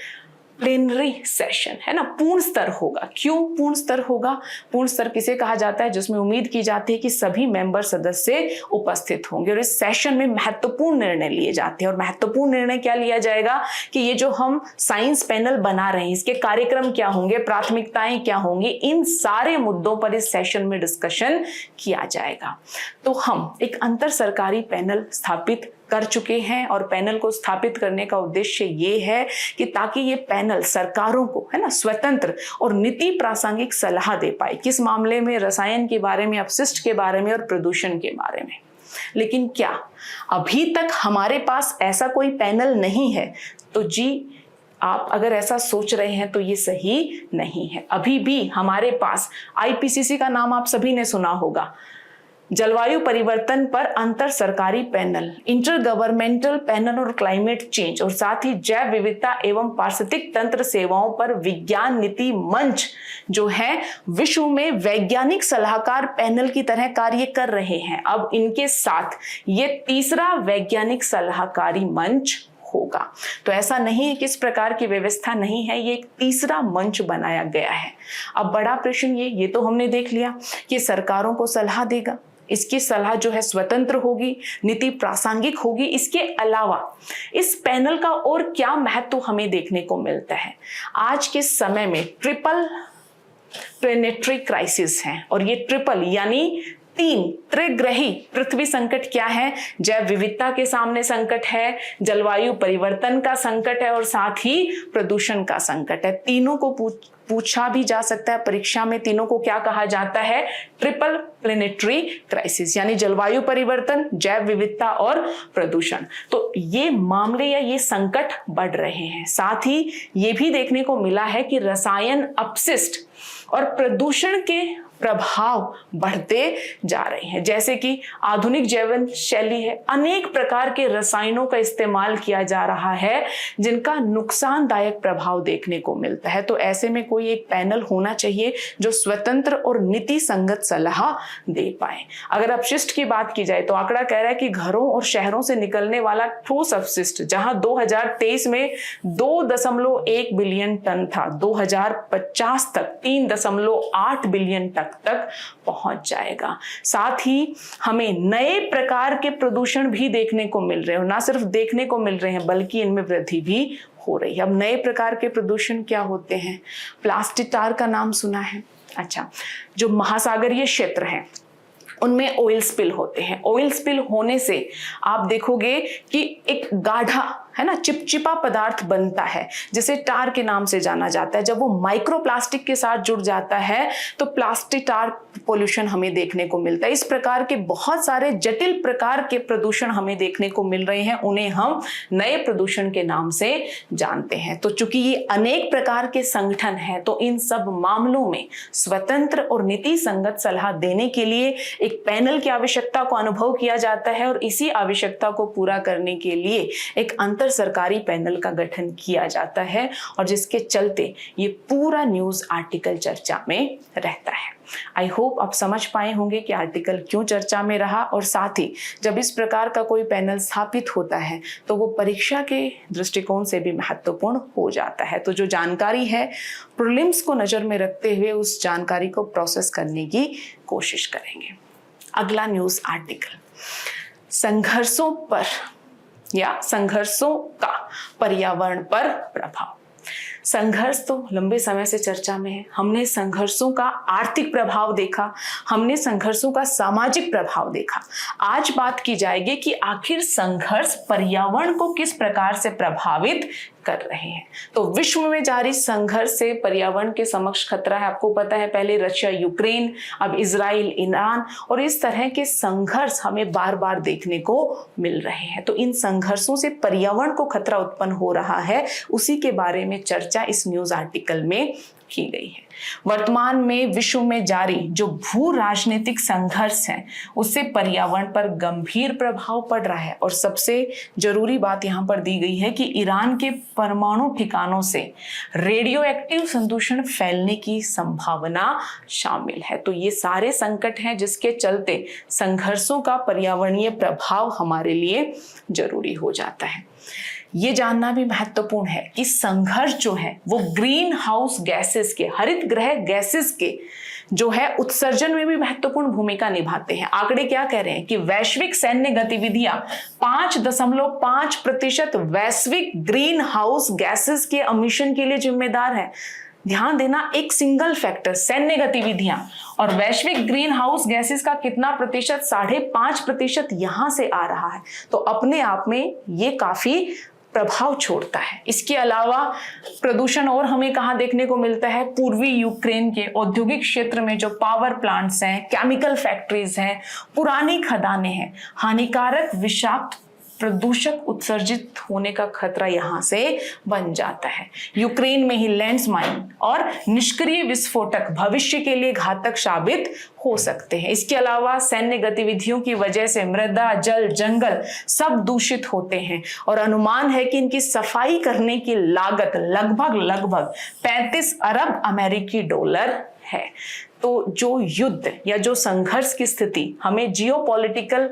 प्लेनरी सेशन, है ना, पूर्ण स्तर होगा। क्यों पूर्ण स्तर होगा? पूर्ण स्तर किसे कहा जाता है? जिसमें उम्मीद की जाती है कि सभी मेंबर सदस्य उपस्थित होंगे और इस सेशन में महत्वपूर्ण निर्णय लिए जाते हैं। और महत्वपूर्ण निर्णय क्या लिया जाएगा कि ये जो हम साइंस पैनल बना रहे हैं इसके कार्यक्रम क्या होंगे, प्राथमिकताएं क्या होंगी, इन सारे मुद्दों पर इस सेशन में डिस्कशन किया जाएगा। तो हम एक अंतर सरकारी पैनल स्थापित कर चुके हैं और पैनल को स्थापित करने का उद्देश्य ये है कि ताकि ये पैनल सरकारों को, है ना, स्वतंत्र और नीति प्रासंगिक सलाह दे पाए। किस मामले में? रसायन के बारे में, अपशिष्ट के बारे में और प्रदूषण के बारे में। लेकिन क्या अभी तक हमारे पास ऐसा कोई पैनल नहीं है? तो जी, आप अगर ऐसा सोच रहे हैं तो ये सही नहीं है। अभी भी हमारे पास आईपीसीसी का नाम आप सभी ने सुना होगा, जलवायु परिवर्तन पर अंतर सरकारी पैनल, इंटर गवर्नमेंटल पैनल और क्लाइमेट चेंज, और साथ ही जैव विविधता एवं पारिस्थितिक तंत्र सेवाओं पर विज्ञान नीति मंच जो है विश्व में वैज्ञानिक सलाहकार पैनल की तरह कार्य कर रहे हैं। अब इनके साथ ये तीसरा वैज्ञानिक सलाहकारी मंच होगा। तो ऐसा नहीं है कि इस प्रकार की व्यवस्था नहीं है, ये एक तीसरा मंच बनाया गया है। अब बड़ा प्रश्न ये तो हमने देख लिया कि सरकारों को सलाह देगा, इसकी सलाह जो है स्वतंत्र होगी, नीति प्रासंगिक होगी। इसके अलावा इस पैनल का और क्या महत्व हमें देखने को मिलता है? आज के समय में ट्रिपल प्लेनेटरी क्राइसिस है और ये ट्रिपल यानी 3 त्रिग्रही पृथ्वी संकट क्या है? जैव विविधता के सामने संकट है, जलवायु परिवर्तन का संकट है और साथ ही प्रदूषण का संकट है। तीनों को पूछा भी जा सकता है परीक्षा में, तीनों को क्या कहा जाता है? ट्रिपल प्लेनेटरी क्राइसिस, यानी जलवायु परिवर्तन, जैव विविधता और प्रदूषण। तो ये मामले या ये संकट बढ़ रहे हैं। साथ ही ये भी देखने को मिला है कि रसायन अपशिष्ट और प्रदूषण के प्रभाव बढ़ते जा रहे हैं। जैसे कि आधुनिक जीवन शैली है, अनेक प्रकार के रसायनों का इस्तेमाल किया जा रहा है जिनका नुकसानदायक प्रभाव देखने को मिलता है। तो ऐसे में कोई एक पैनल होना चाहिए जो स्वतंत्र और नीति संगत सलाह दे पाए। अगर अपशिष्ट की बात की जाए तो आंकड़ा कह रहा है कि घरों और शहरों से निकलने वाला ठोस अपशिष्ट जहां 2023 में 2.1 बिलियन टन था, 2050 तक 3.8 बिलियन टन तक पहुंच जाएगा। साथ ही हमें नए प्रकार के प्रदूषण भी देखने को मिल रहे हैं, और ना सिर्फ देखने को मिल रहे हैं बल्कि इनमें वृद्धि भी हो रही है। अब नए प्रकार के प्रदूषण क्या होते हैं? प्लास्टिक टार का नाम सुना है? अच्छा, जो महासागरीय क्षेत्र हैं उनमें ऑयल स्पिल होते हैं। ऑयल स्पिल होने से आप देखोगे कि एक गाढ़ा, है ना, चिपचिपा पदार्थ बनता है जिसे टार के नाम से जाना जाता है। जब वो माइक्रोप्लास्टिक के साथ जुड़ जाता है तो प्लास्टिक टार पोल्यूशन हमें देखने को मिलता है। इस प्रकार के बहुत सारे जटिल प्रकार के प्रदूषण हमें देखने को मिल रहे हैं, उन्हें हम नए प्रदूषण के नाम से जानते हैं। तो चूंकि ये अनेक प्रकार के संगठन हैं तो इन सब मामलों में स्वतंत्र और नीति संगत सलाह देने के लिए एक पैनल की आवश्यकता को अनुभव किया जाता है और इसी आवश्यकता को पूरा करने के लिए एक अंतर सरकारी पैनल का गठन किया जाता है और जिसके चलते ये पूरा न्यूज आर्टिकल चर्चा में रहता है। आई होप आप समझ पाए होंगे कि आर्टिकल क्यों चर्चा में रहा, और साथ ही जब इस प्रकार का कोई पैनल स्थापित होता है तो वो परीक्षा के दृष्टिकोण से भी महत्वपूर्ण हो जाता है। तो जो जानकारी है प्रीलिम्स को नजर में रखते हुए उस जानकारी को प्रोसेस करने की कोशिश करेंगे। अगला न्यूज आर्टिकल, संघर्षों पर या संघर्षों का पर्यावरण पर प्रभाव। संघर्ष तो लंबे समय से चर्चा में है। हमने संघर्षों का आर्थिक प्रभाव देखा, हमने संघर्षों का सामाजिक प्रभाव देखा। आज बात की जाएगी कि आखिर संघर्ष पर्यावरण को किस प्रकार से प्रभावित कर रहे हैं। तो विश्व में जारी संघर्ष से पर्यावरण के समक्ष खतरा है। आपको पता है पहले रशिया यूक्रेन, अब इजराइल ईरान, और इस तरह के संघर्ष हमें बार बार देखने को मिल रहे हैं। तो इन संघर्षों से पर्यावरण को खतरा उत्पन्न हो रहा है, उसी के बारे में चर्चा इस न्यूज आर्टिकल में की गई है। वर्तमान में विश्व में जारी जो भू राजनीतिक संघर्ष है उससे पर्यावरण पर गंभीर प्रभाव पड़ रहा है, और सबसे जरूरी बात यहां पर दी गई है कि ईरान के परमाणु ठिकानों से रेडियो एक्टिव संदूषण फैलने की संभावना शामिल है। तो ये सारे संकट हैं जिसके चलते संघर्षों का पर्यावरणीय प्रभाव हमारे लिए जरूरी हो जाता है। ये जानना भी महत्वपूर्ण है कि संघर्ष जो है वो ग्रीन हाउस गैसेस के, हरित गृह गैसेस के जो है उत्सर्जन में भी महत्वपूर्ण भूमिका निभाते हैं। आंकड़े क्या कह रहे हैं कि वैश्विक सैन्य गतिविधियां 5.5% वैश्विक ग्रीन हाउस गैसेस के एमिशन के लिए जिम्मेदार है। ध्यान देना, एक सिंगल फैक्टर सैन्य गतिविधियां और वैश्विक ग्रीन हाउस गैसेस का कितना प्रतिशत, 5.5% यहां से आ रहा है। तो अपने आप में ये काफी प्रभाव छोड़ता है। इसके अलावा प्रदूषण और हमें कहां देखने को मिलता है, पूर्वी यूक्रेन के औद्योगिक क्षेत्र में जो पावर प्लांट्स हैं, केमिकल फैक्ट्रीज हैं, पुरानी खदानें हैं, हानिकारक विषाक्त प्रदूषक उत्सर्जित होने का खतरा यहां से बन जाता है। यूक्रेन में ही लैंडमाइन और निष्क्रिय विस्फोटक भविष्य के लिए घातक साबित हो सकते हैं। इसके अलावा सैन्य गतिविधियों की वजह से मृदा, जल, जंगल सब दूषित होते हैं और अनुमान है कि इनकी सफाई करने की लागत लगभग 35 अरब अमेरिकी डॉलर है। तो जो युद्ध या जो संघर्ष की स्थिति हमें जियोपॉलिटिकल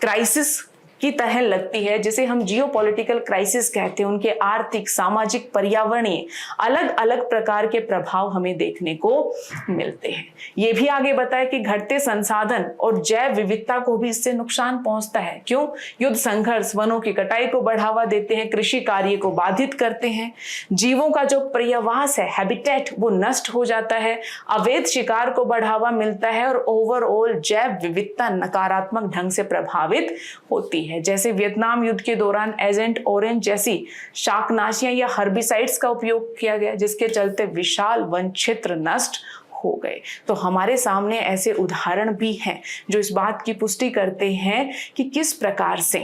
क्राइसिस की तरह लगती है, जिसे हम जियोपॉलिटिकल क्राइसिस कहते हैं, उनके आर्थिक, सामाजिक, पर्यावरणीय अलग अलग प्रकार के प्रभाव हमें देखने को मिलते हैं। ये भी आगे बताया कि घटते संसाधन और जैव विविधता को भी इससे नुकसान पहुंचता है। क्यों? युद्ध संघर्ष वनों की कटाई को बढ़ावा देते हैं, कृषि कार्य को बाधित करते हैं, जीवों का जो पर्यावास है, हैबिटेट, वो नष्ट हो जाता है, अवैध शिकार को बढ़ावा मिलता है और ओवरऑल जैव विविधता नकारात्मक ढंग से प्रभावित होती है। जैसे वियतनाम युद्ध के दौरान एजेंट ऑरेंज जैसी शाकनाशियां या हर्बिसाइड्स का उपयोग किया गया, जिसके चलते विशाल वन क्षेत्र नष्ट हो गए। तो हमारे सामने ऐसे उदाहरण भी हैं जो इस बात की पुष्टि करते हैं कि किस प्रकार से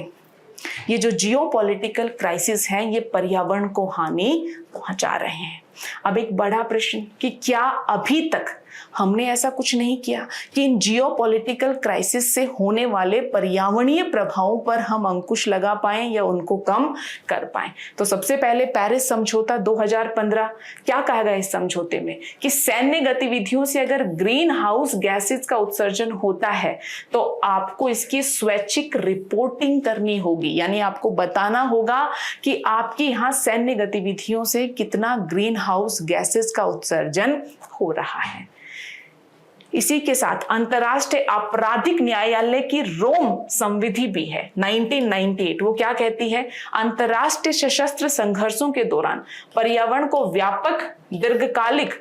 ये जो जियोपॉलिटिकल क्राइसिस हैं ये पर्यावरण को हानि पहुंचा रहे हैं। अब एक बड़ा प्रश्न कि क्या अभी तक हमने ऐसा कुछ नहीं किया कि इन जियोपॉलिटिकल क्राइसिस से होने वाले पर्यावरणीय प्रभावों पर हम अंकुश लगा पाएं या उनको कम कर पाएं। तो सबसे पहले पेरिस समझौता 2015, क्या कहा गया इस समझौते में कि सैन्य गतिविधियों से अगर ग्रीन हाउस गैसेस का उत्सर्जन होता है तो आपको इसकी स्वैच्छिक रिपोर्टिंग करनी होगी, यानी आपको बताना होगा कि आपकी यहाँ सैन्य गतिविधियों से कितना ग्रीन हाउस गैसेस का उत्सर्जन हो रहा है। इसी के साथ अंतर्राष्ट्रीय आपराधिक न्यायालय की रोम संविधि भी है 1998। वो क्या कहती है? अंतर्राष्ट्रीय सशस्त्र संघर्षों के दौरान पर्यावरण को व्यापक, दीर्घकालिक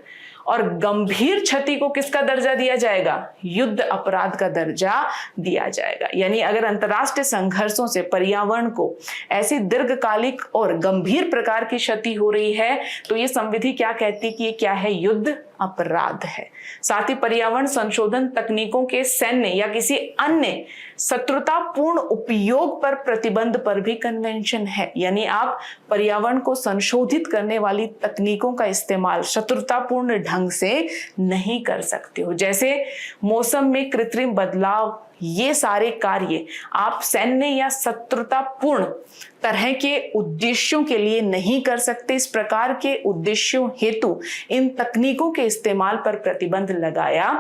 और गंभीर क्षति को किसका दर्जा दिया जाएगा? युद्ध अपराध का दर्जा दिया जाएगा। यानी अगर अंतर्राष्ट्रीय संघर्षों से पर्यावरण को ऐसी दीर्घकालिक और गंभीर प्रकार की क्षति हो रही है तो ये संविधि क्या कहती है कि ये क्या है? युद्ध अपराध है। साथ ही पर्यावरण संशोधन तकनीकों के सैन्य या किसी अन्य शत्रुतापूर्ण उपयोग पर प्रतिबंध पर भी कन्वेंशन है। यानी आप पर्यावरण को संशोधित करने वाली तकनीकों का इस्तेमाल शत्रुतापूर्ण ढंग से नहीं कर सकते हो। जैसे मौसम में कृत्रिम बदलाव, ये सारे कार्य आप सैन्य या शत्रुतापूर्ण तरह के उद्देश्यों के लिए नहीं कर सकते। इस प्रकार के उद्देश्यों हेतु इन तकनीकों के इस्तेमाल पर प्रतिबंध लगाया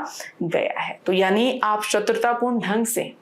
गया है। तो यानी आप शत्रुतापूर्ण ढंग से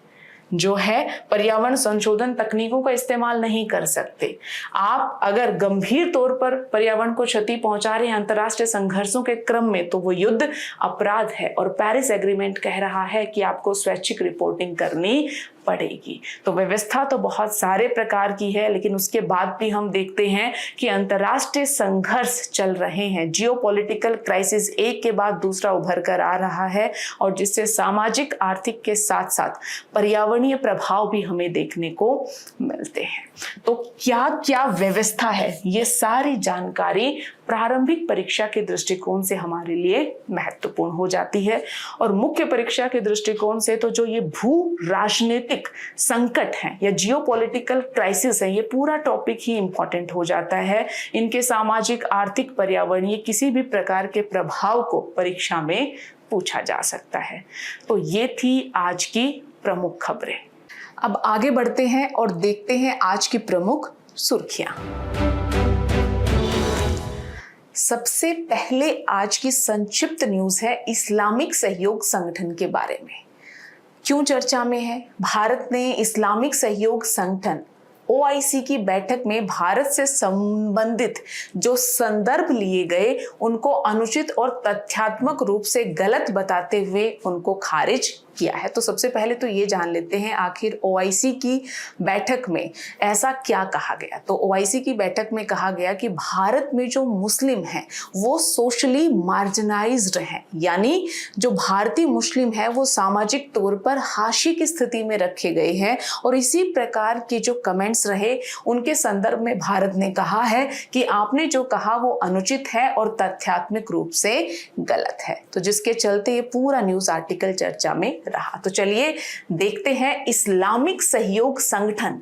जो है पर्यावरण संशोधन तकनीकों का इस्तेमाल नहीं कर सकते। आप अगर गंभीर तौर पर पर्यावरण को क्षति पहुंचा रहे हैं अंतर्राष्ट्रीय संघर्षों के क्रम में तो वो युद्ध अपराध है और पेरिस एग्रीमेंट कह रहा है कि आपको स्वैच्छिक रिपोर्टिंग करनी पड़ेगी। तो व्यवस्था तो बहुत सारे प्रकार की है, लेकिन उसके बाद भी हम देखते हैं कि अंतर्राष्ट्रीय संघर्ष चल रहे हैं। जियोपॉलिटिकल क्राइसिस एक के बाद दूसरा उभर कर आ रहा है और जिससे सामाजिक, आर्थिक के साथ साथ पर्यावरणीय प्रभाव भी हमें देखने को मिलते हैं। तो क्या क्या व्यवस्था है, ये सारी जानकारी प्रारंभिक परीक्षा के दृष्टिकोण से हमारे लिए महत्वपूर्ण हो जाती है। और मुख्य परीक्षा के दृष्टिकोण से तो जो ये भू राजनीतिक संकट है या जियोपॉलिटिकल क्राइसिस है, ये पूरा टॉपिक ही इंपॉर्टेंट हो जाता है। इनके सामाजिक, आर्थिक, पर्यावरणीय किसी भी प्रकार के प्रभाव को परीक्षा में पूछा जा सकता है। तो ये थी आज की प्रमुख खबरें। अब आगे बढ़ते हैं और देखते हैं आज की प्रमुख सुर्खियां। सबसे पहले आज की संक्षिप्त न्यूज है इस्लामिक सहयोग संगठन के बारे में। क्यों चर्चा में है? भारत ने इस्लामिक सहयोग संगठन ओआईसी की बैठक में भारत से संबंधित जो संदर्भ लिए गए उनको अनुचित और तथ्यात्मक रूप से गलत बताते हुए उनको खारिज किया है। तो सबसे पहले तो ये जान लेते हैं आखिर ओआईसी की बैठक में ऐसा क्या कहा गया। तो ओआईसी की बैठक में कहा गया कि भारत में जो मुस्लिम हैं वो सोशली मार्जिनाइज्ड हैं, यानी जो भारतीय मुस्लिम है वो सामाजिक तौर पर हाशिए की स्थिति में रखे गए हैं। और इसी प्रकार के जो कमेंट्स रहे उनके संदर्भ में भारत ने कहा है कि आपने जो कहा वो अनुचित है और तथ्यात्मक रूप से गलत है। तो जिसके चलते ये पूरा न्यूज आर्टिकल चर्चा में रहा। तो चलिए देखते हैं इस्लामिक सहयोग संगठन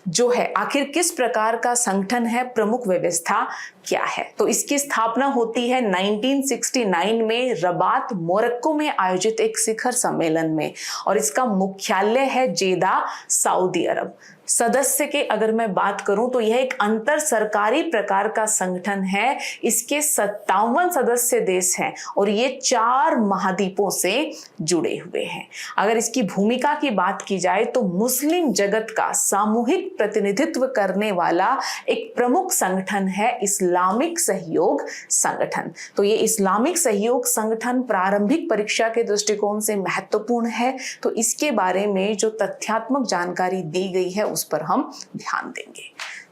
जो है आखिर किस प्रकार का संगठन है, प्रमुख व्यवस्था क्या है। तो इसकी स्थापना होती है 1969 में रबात मोरक्को में आयोजित एक शिखर सम्मेलन में और इसका मुख्यालय है जेदा, सऊदी अरब। सदस्य के अगर मैं बात करूं तो यह एक अंतर सरकारी प्रकार का संगठन है। इसके 57 सदस्य देश हैं और ये 4 महाद्वीपों से जुड़े हुए हैं। अगर इसकी भूमिका की बात की जाए तो मुस्लिम जगत का सामूहिक प्रतिनिधित्व करने वाला एक प्रमुख संगठन है इस्लामिक सहयोग संगठन। तो ये इस्लामिक सहयोग संगठन प्रारंभिक परीक्षा के दृष्टिकोण से महत्वपूर्ण है। तो इसके बारे में जो तथ्यात्मक जानकारी दी गई है उस पर हम ध्यान देंगे।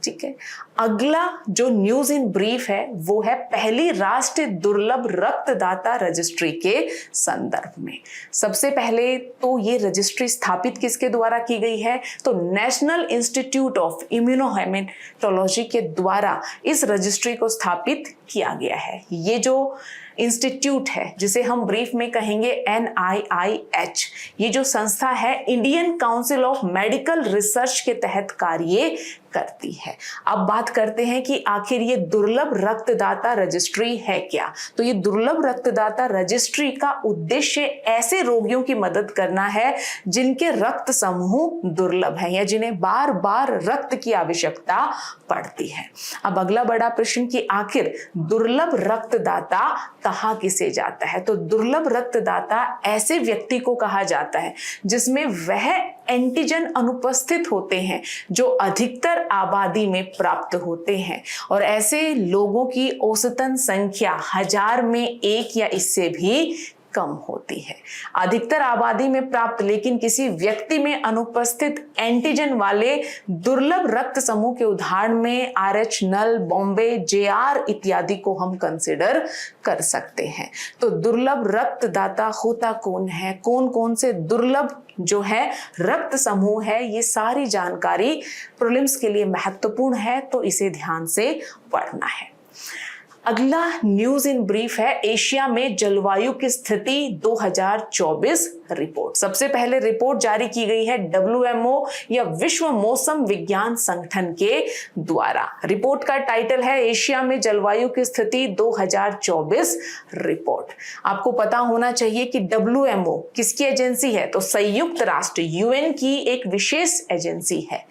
ठीक है, अगला जो न्यूज इन ब्रीफ है वो है पहली राष्ट्रीय दुर्लभ रक्तदाता रजिस्ट्री के संदर्भ में। सबसे पहले तो ये रजिस्ट्री स्थापित किसके द्वारा की गई है, तो नेशनल इंस्टीट्यूट ऑफ इम्यूनोहेमेटोलॉजी के द्वारा इस रजिस्ट्री को स्थापित किया गया है। ये जो इंस्टीट्यूट है जिसे हम ब्रीफ में कहेंगे NIIH, ये जो संस्था है Indian council of medical research के तहत कार्य करती है। अब बात करते हैं कि आखिर ये दुर्लभ रक्तदाता रजिस्ट्री है क्या। तो ये दुर्लभ रक्तदाता रजिस्ट्री का उद्देश्य ऐसे रोगियों की मदद करना है जिनके रक्त समूह दुर्लभ है या जिन्हें बार बार रक्त की आवश्यकता पड़ती है। अब अगला बड़ा प्रश्न कि आखिर दुर्लभ रक्तदाता कहा किसे जाता है। तो दुर्लभ रक्तदाता ऐसे व्यक्ति को कहा जाता है जिसमें वह एंटीजन अनुपस्थित होते हैं जो अधिकतर आबादी में प्राप्त होते हैं और ऐसे लोगों की औसतन संख्या 1000 में 1 या इससे भी कम होती है। अधिकतर आबादी में प्राप्त लेकिन किसी व्यक्ति में अनुपस्थित एंटीजन वाले दुर्लभ रक्त समूह के उदाहरण में RH नल, बॉम्बे, JR इत्यादि को हम कंसिडर कर सकते हैं। तो दुर्लभ रक्तदाता होता कौन है, कौन कौन से दुर्लभ जो है रक्त समूह है, ये सारी जानकारी प्रीलिम्स के लिए महत्वपूर्ण है, तो इसे ध्यान से पढ़ना है। अगला न्यूज इन ब्रीफ है एशिया में जलवायु की स्थिति 2024 रिपोर्ट। सबसे पहले रिपोर्ट जारी की गई है WMO या विश्व मौसम विज्ञान संगठन के द्वारा। रिपोर्ट का टाइटल है एशिया में जलवायु की स्थिति 2024 रिपोर्ट। आपको पता होना चाहिए कि WMO किसकी एजेंसी है, तो संयुक्त राष्ट्र UN की एक विशेष एजेंसी है।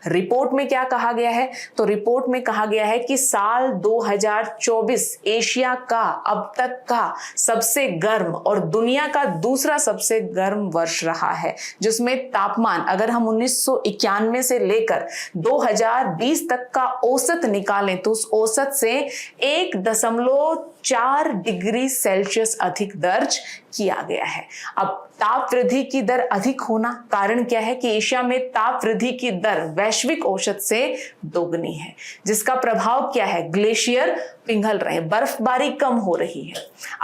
रिपोर्ट में क्या कहा गया है, तो रिपोर्ट में कहा गया है कि साल 2024 एशिया का अब तक का सबसे गर्म और दुनिया का दूसरा सबसे गर्म वर्ष रहा है, जिसमें तापमान अगर हम 1991 से लेकर 2020 तक का औसत निकालें तो उस औसत से 1.4 डिग्री सेल्सियस अधिक दर्ज किया गया है। अब ताप वृद्धि की दर अधिक होना कारण क्या है कि एशिया में ताप वृद्धि की दर वैश्विक औसत से दोगुनी है, जिसका प्रभाव क्या है, ग्लेशियर पिघल रहे, बर्फबारी कम हो रही है।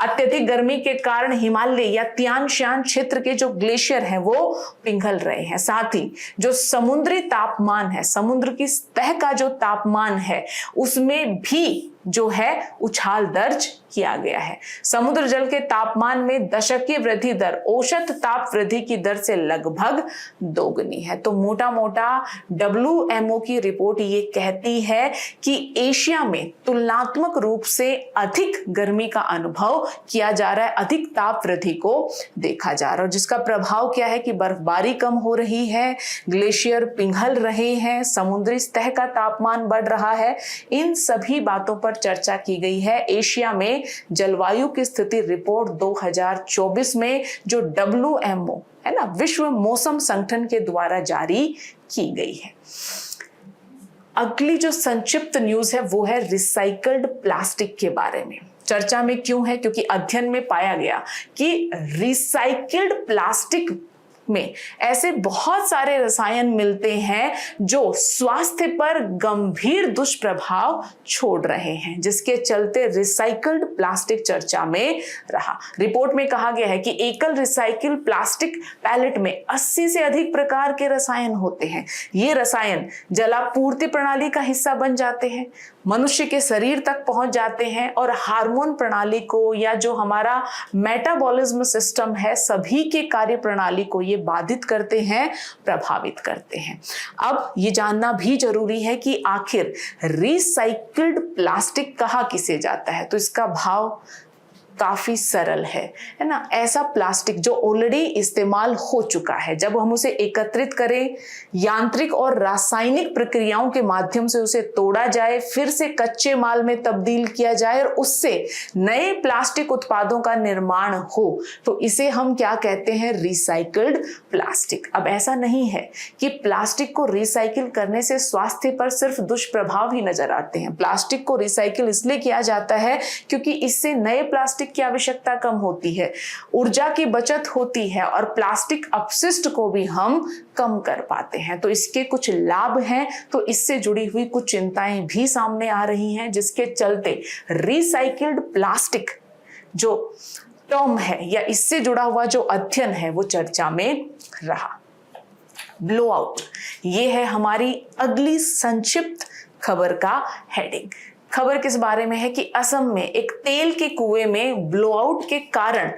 अत्यधिक गर्मी के कारण हिमालय या तियान शान क्षेत्र के जो ग्लेशियर हैं वो पिघल रहे हैं। साथ ही जो समुद्री तापमान है, समुद्र की सतह का जो तापमान है उसमें भी जो है उछाल दर्ज किया गया है। समुद्र जल के तापमान में दशकीय वृद्धि दर औसत ताप वृद्धि की दर से लगभग दोगुनी है। तो मोटा मोटा WMO की रिपोर्ट ये कहती है कि एशिया में तुलनात्मक रूप से अधिक गर्मी का अनुभव किया जा रहा है, अधिक ताप वृद्धि को देखा जा रहा है, और जिसका प्रभाव क्या है कि बर्फबारी कम हो रही है, ग्लेशियर पिघल रहे हैं, समुद्री सतह का तापमान बढ़ रहा है। इन सभी बातों पर चर्चा की गई है एशिया में जलवायु की स्थिति रिपोर्ट 2024 में जो WMO है ना, विश्व मौसम संगठन के द्वारा जारी की गई है। अगली जो संक्षिप्त न्यूज है वो है रिसाइकल्ड प्लास्टिक के बारे में। चर्चा में क्यों है? क्योंकि अध्ययन में पाया गया कि रिसाइकल्ड प्लास्टिक में ऐसे बहुत सारे रसायन मिलते हैं जो स्वास्थ्य पर गंभीर दुष्प्रभाव छोड़ रहे हैं, जिसके चलते रिसाइकल्ड प्लास्टिक चर्चा में रहा। रिपोर्ट में कहा गया है कि एकल रिसाइकिल प्लास्टिक पैलेट में 80 से अधिक प्रकार के रसायन होते हैं। ये रसायन जलापूर्ति प्रणाली का हिस्सा बन जाते हैं, मनुष्य के शरीर तक पहुंच जाते हैं और हार्मोन प्रणाली को या जो हमारा मेटाबॉलिज्म सिस्टम है सभी के कार्य प्रणाली को ये बाधित करते हैं, प्रभावित करते हैं। अब ये जानना भी जरूरी है कि आखिर रिसाइकिल्ड प्लास्टिक कहाँ किसे जाता है। तो इसका भाव काफी सरल है ना। ऐसा प्लास्टिक जो ऑलरेडी इस्तेमाल हो चुका है, जब हम उसे एकत्रित करें, यांत्रिक और रासायनिक प्रक्रियाओं के माध्यम से उसे तोड़ा जाए, फिर से कच्चे माल में तब्दील किया जाए और उससे नए प्लास्टिक उत्पादों का निर्माण हो, तो इसे हम क्या कहते हैं? Recycled plastic. अब ऐसा नहीं है कि प्लास्टिक को रिसाइकिल करने से स्वास्थ्य पर सिर्फ दुष्प्रभाव ही नजर आते हैं। प्लास्टिक को रिसाइकिल इसलिए किया जाता है क्योंकि इससे नए प्लास्टिक की आवश्यकता कम होती है, ऊर्जा की बचत होती है और प्लास्टिक अपशिष्ट को भी हम कम कर पाते हैं। तो इसके कुछ लाभ हैं, तो इससे जुड़ी हुई कुछ चिंताएं भी सामने आ रही हैं, जिसके चलते रिसाइकिल्ड प्लास्टिक जो टर्म है या इससे जुड़ा हुआ जो अध्ययन है वो चर्चा में रहा। ब्लोआउट, ये है हमारी अगली संक्षिप्त खबर का हेडिंग। खबर किस बारे में है कि असम में एक तेल के कुएं में ब्लोआउट के कारण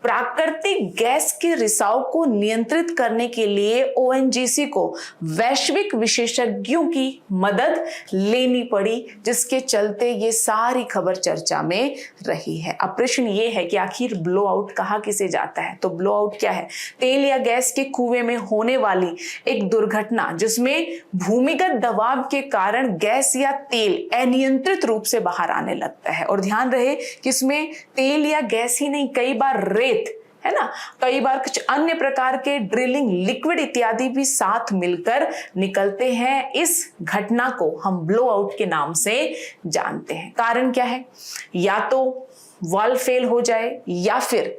प्राकृतिक गैस के रिसाव को नियंत्रित करने के लिए ओएनजीसी को वैश्विक विशेषज्ञों की मदद लेनी पड़ी, जिसके चलते ये सारी खबर चर्चा में रही है। अब प्रश्न ये है कि आखिर ब्लोआउट कहाँ किसे जाता है? तो ब्लोआउट क्या है? तेल या गैस के कुएं में होने वाली एक दुर्घटना जिसमें भूमिगत दबाव के कारण गैस या तेल अनियंत्रित रूप से बाहर आने लगता है। और ध्यान रहे कि इसमें तेल या गैस ही नहीं, कई बार रेत है ना, कई बार कुछ अन्य प्रकार के ड्रिलिंग लिक्विड इत्यादि भी साथ मिलकर निकलते हैं। इस घटना को हम ब्लोआउट के नाम से जानते हैं। कारण क्या है? या तो वाल्व फेल हो जाए या फिर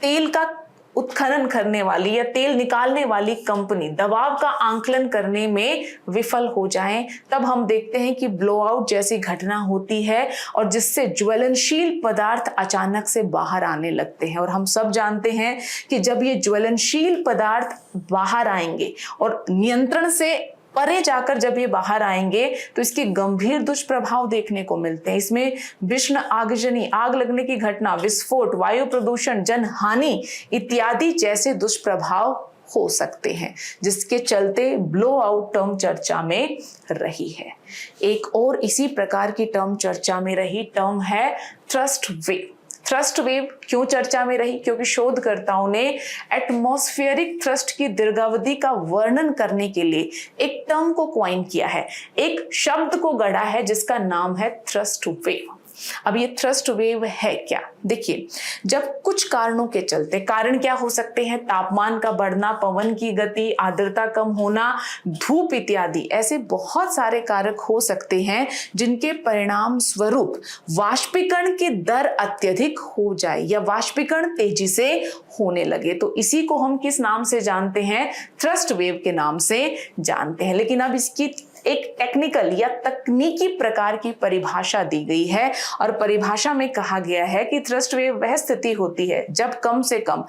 तेल का उत्खनन करने वाली या तेल निकालने वाली कंपनी दबाव का आंकलन करने में विफल हो जाए, तब हम देखते हैं कि ब्लोआउट जैसी घटना होती है और जिससे ज्वलनशील पदार्थ अचानक से बाहर आने लगते हैं। और हम सब जानते हैं कि जब ये ज्वलनशील पदार्थ बाहर आएंगे और नियंत्रण से परे जाकर जब ये बाहर आएंगे तो इसके गंभीर दुष्प्रभाव देखने को मिलते हैं। इसमें भीषण आगजनी, आग लगने की घटना, विस्फोट, वायु प्रदूषण, जनहानि इत्यादि जैसे दुष्प्रभाव हो सकते हैं, जिसके चलते ब्लोआउट टर्म चर्चा में रही है। एक और इसी प्रकार की टर्म चर्चा में रही टर्म है थ्रस्ट वेव। थ्रस्ट वेव क्यों चर्चा में रही? क्योंकि शोधकर्ताओं ने एटमॉस्फेरिक थ्रस्ट की दीर्घावधि का वर्णन करने के लिए एक टर्म को कॉइन किया है, एक शब्द को गढ़ा है जिसका नाम है थ्रस्ट वेव। अब ये थ्रस्ट वेव है क्या? देखिए, जब कुछ कारणों के चलते, कारण क्या हो सकते हैं? तापमान का बढ़ना, पवन की गति, आर्द्रता कम होना, धूप इत्यादि, ऐसे बहुत सारे कारक हो सकते हैं जिनके परिणाम स्वरूप वाष्पीकरण की दर अत्यधिक हो जाए या वाष्पीकरण तेजी से होने लगे। तो इसी को हम किस नाम से जानते हैं? थ्रस्ट वेव के नाम से जानते हैं। लेकिन अब इसकी एक टेक्निकल या तकनीकी प्रकार की परिभाषा दी गई है और परिभाषा में कहा गया है कि थ्रस्ट वेव वह स्थिति होती है जब कम से कम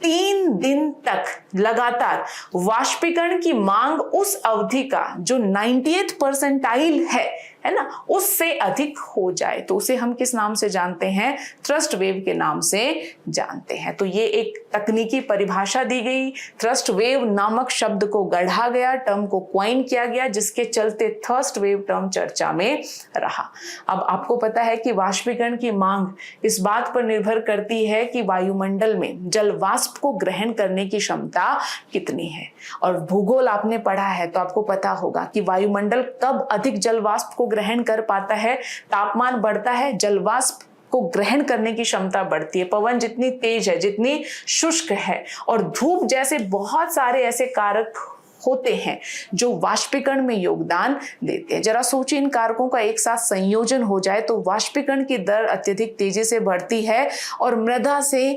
3 दिन तक लगातार वाष्पीकरण की मांग उस अवधि का जो 90th परसेंटाइल है ना, उससे अधिक हो जाए, तो उसे हम किस नाम से जानते हैं? थ्रस्ट वेव के नाम से जानते हैं। तो ये एक तकनीकी परिभाषा दी गई, थ्रस्ट वेव नामक शब्द को गढ़ा गया, टर्म को क्वाइन किया गया, जिसके चलते थ्रस्ट वेव टर्म चर्चा में रहा। अब आपको पता है कि वाष्पीकरण की मांग इस बात पर निर्भर करती है कि वायुमंडल में जल वाष्प को ग्रहण करने की क्षमता कितनी है। और भूगोल आपने पढ़ा है तो आपको पता होगा कि वायुमंडल कब अधिक जल वाष्प को ग्रहण कर पाता है। तापमान बढ़ता है, जल वाष्प को ग्रहण करने की क्षमता बढ़ती है, पवन जितनी तेज है, जितनी शुष्क है, और धूप जैसे बहुत सारे ऐसे कारक होते हैं जो वाष्पीकरण में योगदान देते हैं। जरा सोचिए, इन कारकों का एक साथ संयोजन हो जाए तो वाष्पीकरण की दर अत्यधिक तेजी से बढ़ती है और मृदा से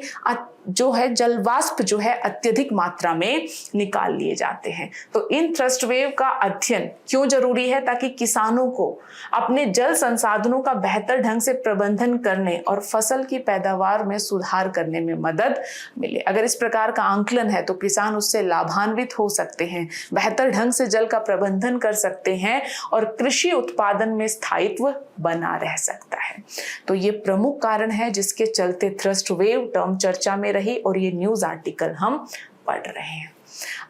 जो है जलवाष्प जो है अत्यधिक मात्रा में निकाल लिए जाते हैं। तो इन थ्रस्ट वेव का अध्ययन क्यों जरूरी है? ताकि किसानों को अपने जल संसाधनों का बेहतर ढंग से प्रबंधन करने और फसल की पैदावार में सुधार करने में मदद मिले। अगर इस प्रकार का आंकलन है तो किसान उससे लाभान्वित हो सकते हैं, बेहतर ढंग से जल का प्रबंधन कर सकते हैं और कृषि उत्पादन में स्थायित्व बना रह सकता है। तो ये प्रमुख कारण है जिसके चलते थ्रस्ट वेव टर्म चर्चा में रही और ये न्यूज आर्टिकल हम पढ़ रहे हैं।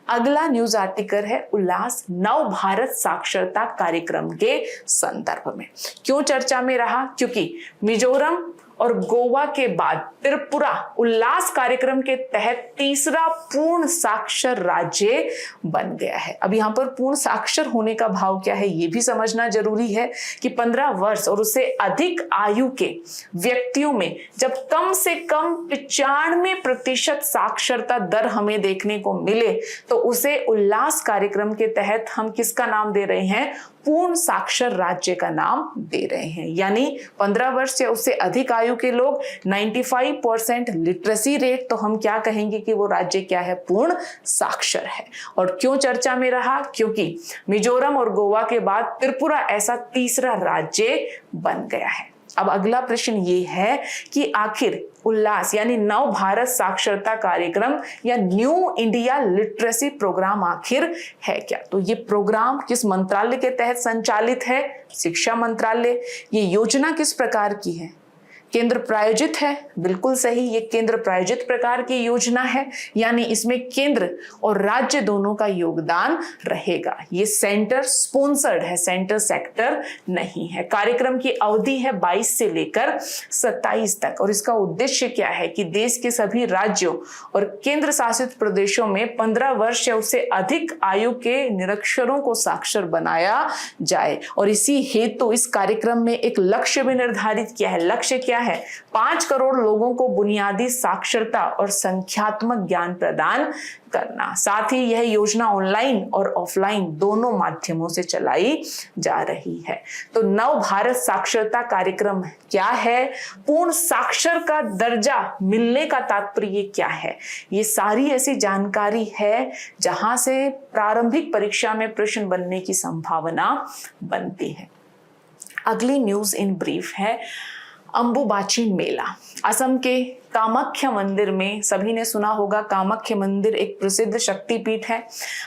अगला न्यूज आर्टिकल है उल्लास नव भारत साक्षरता कार्यक्रम के संदर्भ में। क्यों चर्चा में रहा? क्योंकि मिजोरम और गोवा के बाद त्रिपुरा उल्लास कार्यक्रम के तहत तीसरा पूर्ण साक्षर राज्य बन गया है। अब यहाँ पर पूर्ण साक्षर होने का भाव क्या है ये भी समझना जरूरी है कि 15 वर्ष और उससे अधिक आयु के व्यक्तियों में जब कम से कम 95% साक्षरता दर हमें देखने को मिले तो उसे उल्लास कार्यक्रम के तहत हम किसका नाम दे रहे हैं? पूर्ण साक्षर राज्य का नाम दे रहे हैं। यानी 15 वर्ष या उससे अधिक आयु के लोग 95% लिटरेसी रेट, तो हम क्या कहेंगे कि वो राज्य क्या है? पूर्ण साक्षर है। और क्यों चर्चा में रहा? क्योंकि मिजोरम और गोवा के बाद त्रिपुरा ऐसा तीसरा राज्य बन गया है। अब अगला प्रश्न ये है कि आखिर उल्लास यानी नव भारत साक्षरता कार्यक्रम या न्यू इंडिया लिटरेसी प्रोग्राम आखिर है क्या? तो ये प्रोग्राम किस मंत्रालय के तहत संचालित है? शिक्षा मंत्रालय। ये योजना किस प्रकार की है? केंद्र प्रायोजित है। बिल्कुल सही, ये केंद्र प्रायोजित प्रकार की योजना है, यानी इसमें केंद्र और राज्य दोनों का योगदान रहेगा। ये सेंटर स्पॉन्सर्ड है, सेंटर सेक्टर नहीं है। कार्यक्रम की अवधि है 22 से लेकर 27 तक और इसका उद्देश्य क्या है कि देश के सभी राज्यों और केंद्र शासित प्रदेशों में 15 वर्ष या उससे अधिक आयु के निरक्षरों को साक्षर बनाया जाए। और इसी हेतु इस कार्यक्रम में एक लक्ष्य भी निर्धारित किया है। लक्ष्य क्या है? 5 करोड़ लोगों को बुनियादी साक्षरता और संख्यात्मक ज्ञान प्रदान करना। साथ ही यह योजना ऑनलाइन और ऑफलाइन दोनों माध्यमों से चलाई जा रही है। तो नव भारत साक्षरता कार्यक्रम क्या है? पूर्ण साक्षर का दर्जा मिलने का तात्पर्य क्या है? ये सारी ऐसी जानकारी है जहां से प्रारंभिक परीक्षा में प्रश्न बनने की संभावना बनती है। अगली न्यूज इन ब्रीफ है अंबुबाची मेला। असम के कामाख्या मंदिर में, सभी ने सुना होगा, कामाख्या मंदिर एक प्रसिद्ध शक्तिपीठ है।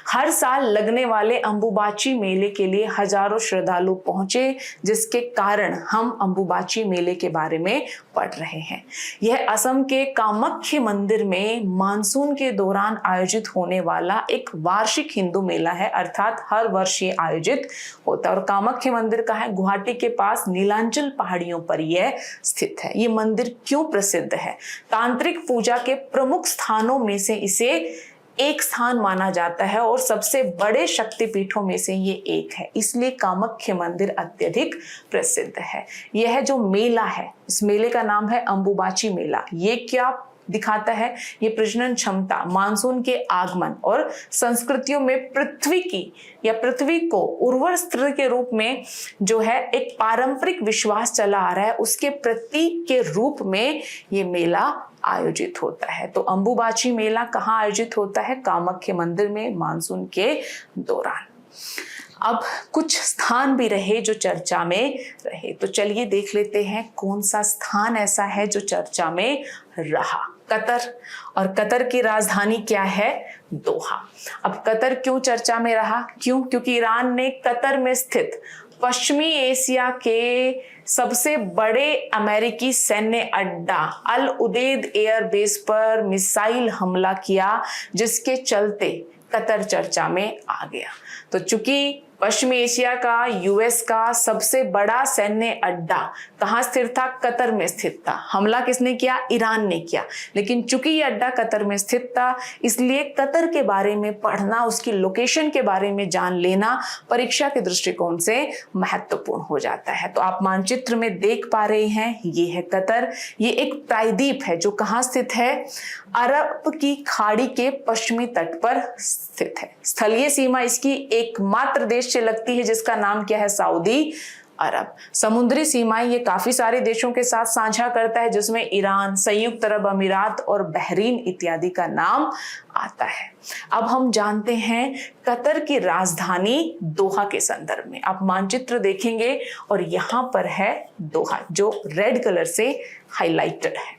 हर साल लगने वाले अंबुबाची मेले के लिए हजारों श्रद्धालु पहुंचे, जिसके कारण हम अंबुबाची मेले के बारे में पढ़ रहे हैं। यह असम के कामाख्या मंदिर में मानसून के दौरान आयोजित होने वाला एक वार्षिक हिंदू मेला है, अर्थात हर वर्ष ये आयोजित होता है। और कामाख्या मंदिर का है गुवाहाटी के पास नीलांचल पहाड़ियों पर यह स्थित है। ये मंदिर क्यों प्रसिद्ध है? तांत्रिक पूजा के प्रमुख स्थानों में से इसे एक स्थान माना जाता है और सबसे बड़े शक्तिपीठों में से ये एक है, इसलिए कामाख्या मंदिर अत्यधिक प्रसिद्ध है। यह जो मेला है, इस मेले का नाम है अंबुबाची मेला। ये क्या दिखाता है? ये प्रजनन क्षमता, मानसून के आगमन और संस्कृतियों में पृथ्वी की या पृथ्वी को उर्वर स्त्र के रूप में जो है एक पारंपरिक विश्वास चला आ रहा है, उसके प्रतीक के रूप में ये मेला आयोजित होता है। तो अंबुबाची मेला कहाँ आयोजित होता है? कामाख्या मंदिर में मानसून के दौरान। अब कुछ स्थान भी रहे जो चर्चा में रहे, तो चलिए देख लेते हैं कौन सा स्थान ऐसा है जो चर्चा में रहा। कतर, और कतर की राजधानी क्या है? दोहा। अब कतर क्यों चर्चा में रहा? क्यों? क्योंकि ईरान ने कतर में स्थित पश्चिमी एशिया के सबसे बड़े अमेरिकी सैन्य अड्डा अल उदेद एयरबेस पर मिसाइल हमला किया, जिसके चलते कतर चर्चा में आ गया। तो चूंकि पश्चिमी एशिया का, यूएस का सबसे बड़ा सैन्य अड्डा कहाँ स्थित था? कतर में स्थित था। हमला किसने किया? ईरान ने किया। लेकिन चूंकि ये अड्डा कतर में स्थित था, इसलिए कतर के बारे में पढ़ना, उसकी लोकेशन के बारे में जान लेना परीक्षा के दृष्टिकोण से महत्वपूर्ण हो जाता है। तो आप मानचित्र में देख पा रहे हैं, ये है कतर। ये एक प्रायद्वीप है जो कहाँ स्थित है? अरब की खाड़ी के पश्चिमी तट पर स्थित है। स्थलीय सीमा इसकी एकमात्र देश से लगती है जिसका नाम क्या है? सऊदी अरब। समुद्री सीमाएं ये काफी सारे देशों के साथ साझा करता है, जिसमें ईरान, संयुक्त अरब अमीरात और बहरीन इत्यादि का नाम आता है। अब हम जानते हैं कतर की राजधानी दोहा के संदर्भ में। आप मानचित्र देखेंगे और यहां पर है दोहा, जो रेड कलर से हाईलाइटेड है।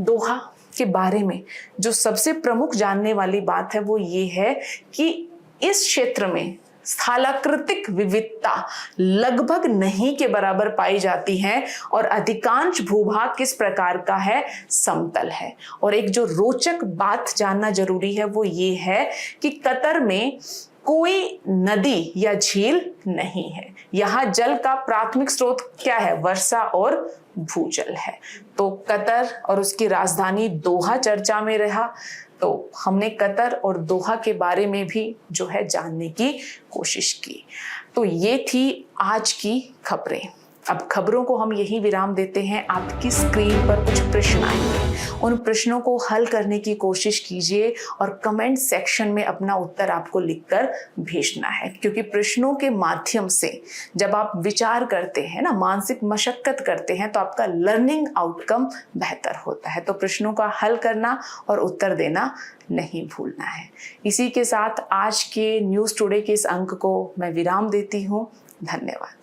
दोहा के बारे में जो सबसे प्रमुख जानने वाली बात है वो ये है कि इस क्षेत्र में स्थलाकृतिक विविधता लगभग नहीं के बराबर पाई जाती है और अधिकांश भूभाग किस प्रकार का है? समतल है। और एक जो रोचक बात जानना जरूरी है वो ये है कि कतर में कोई नदी या झील नहीं है। यहाँ जल का प्राथमिक स्रोत क्या है? वर्षा और भूजल है। तो कतर और उसकी राजधानी दोहा चर्चा में रहा। तो हमने कतर और दोहा के बारे में भी जो है जानने की कोशिश की। तो ये थी आज की खबरें। अब खबरों को हम यही विराम देते हैं। आपकी स्क्रीन पर कुछ प्रश्न आएंगे, उन प्रश्नों को हल करने की कोशिश कीजिए और कमेंट सेक्शन में अपना उत्तर आपको लिखकर भेजना है, क्योंकि प्रश्नों के माध्यम से जब आप विचार करते हैं ना, मानसिक मशक्कत करते हैं, तो आपका लर्निंग आउटकम बेहतर होता है। तो प्रश्नों का हल करना और उत्तर देना नहीं भूलना है। इसी के साथ आज के न्यूज़ टुडे के इस अंक को मैं विराम देती हूँ। धन्यवाद।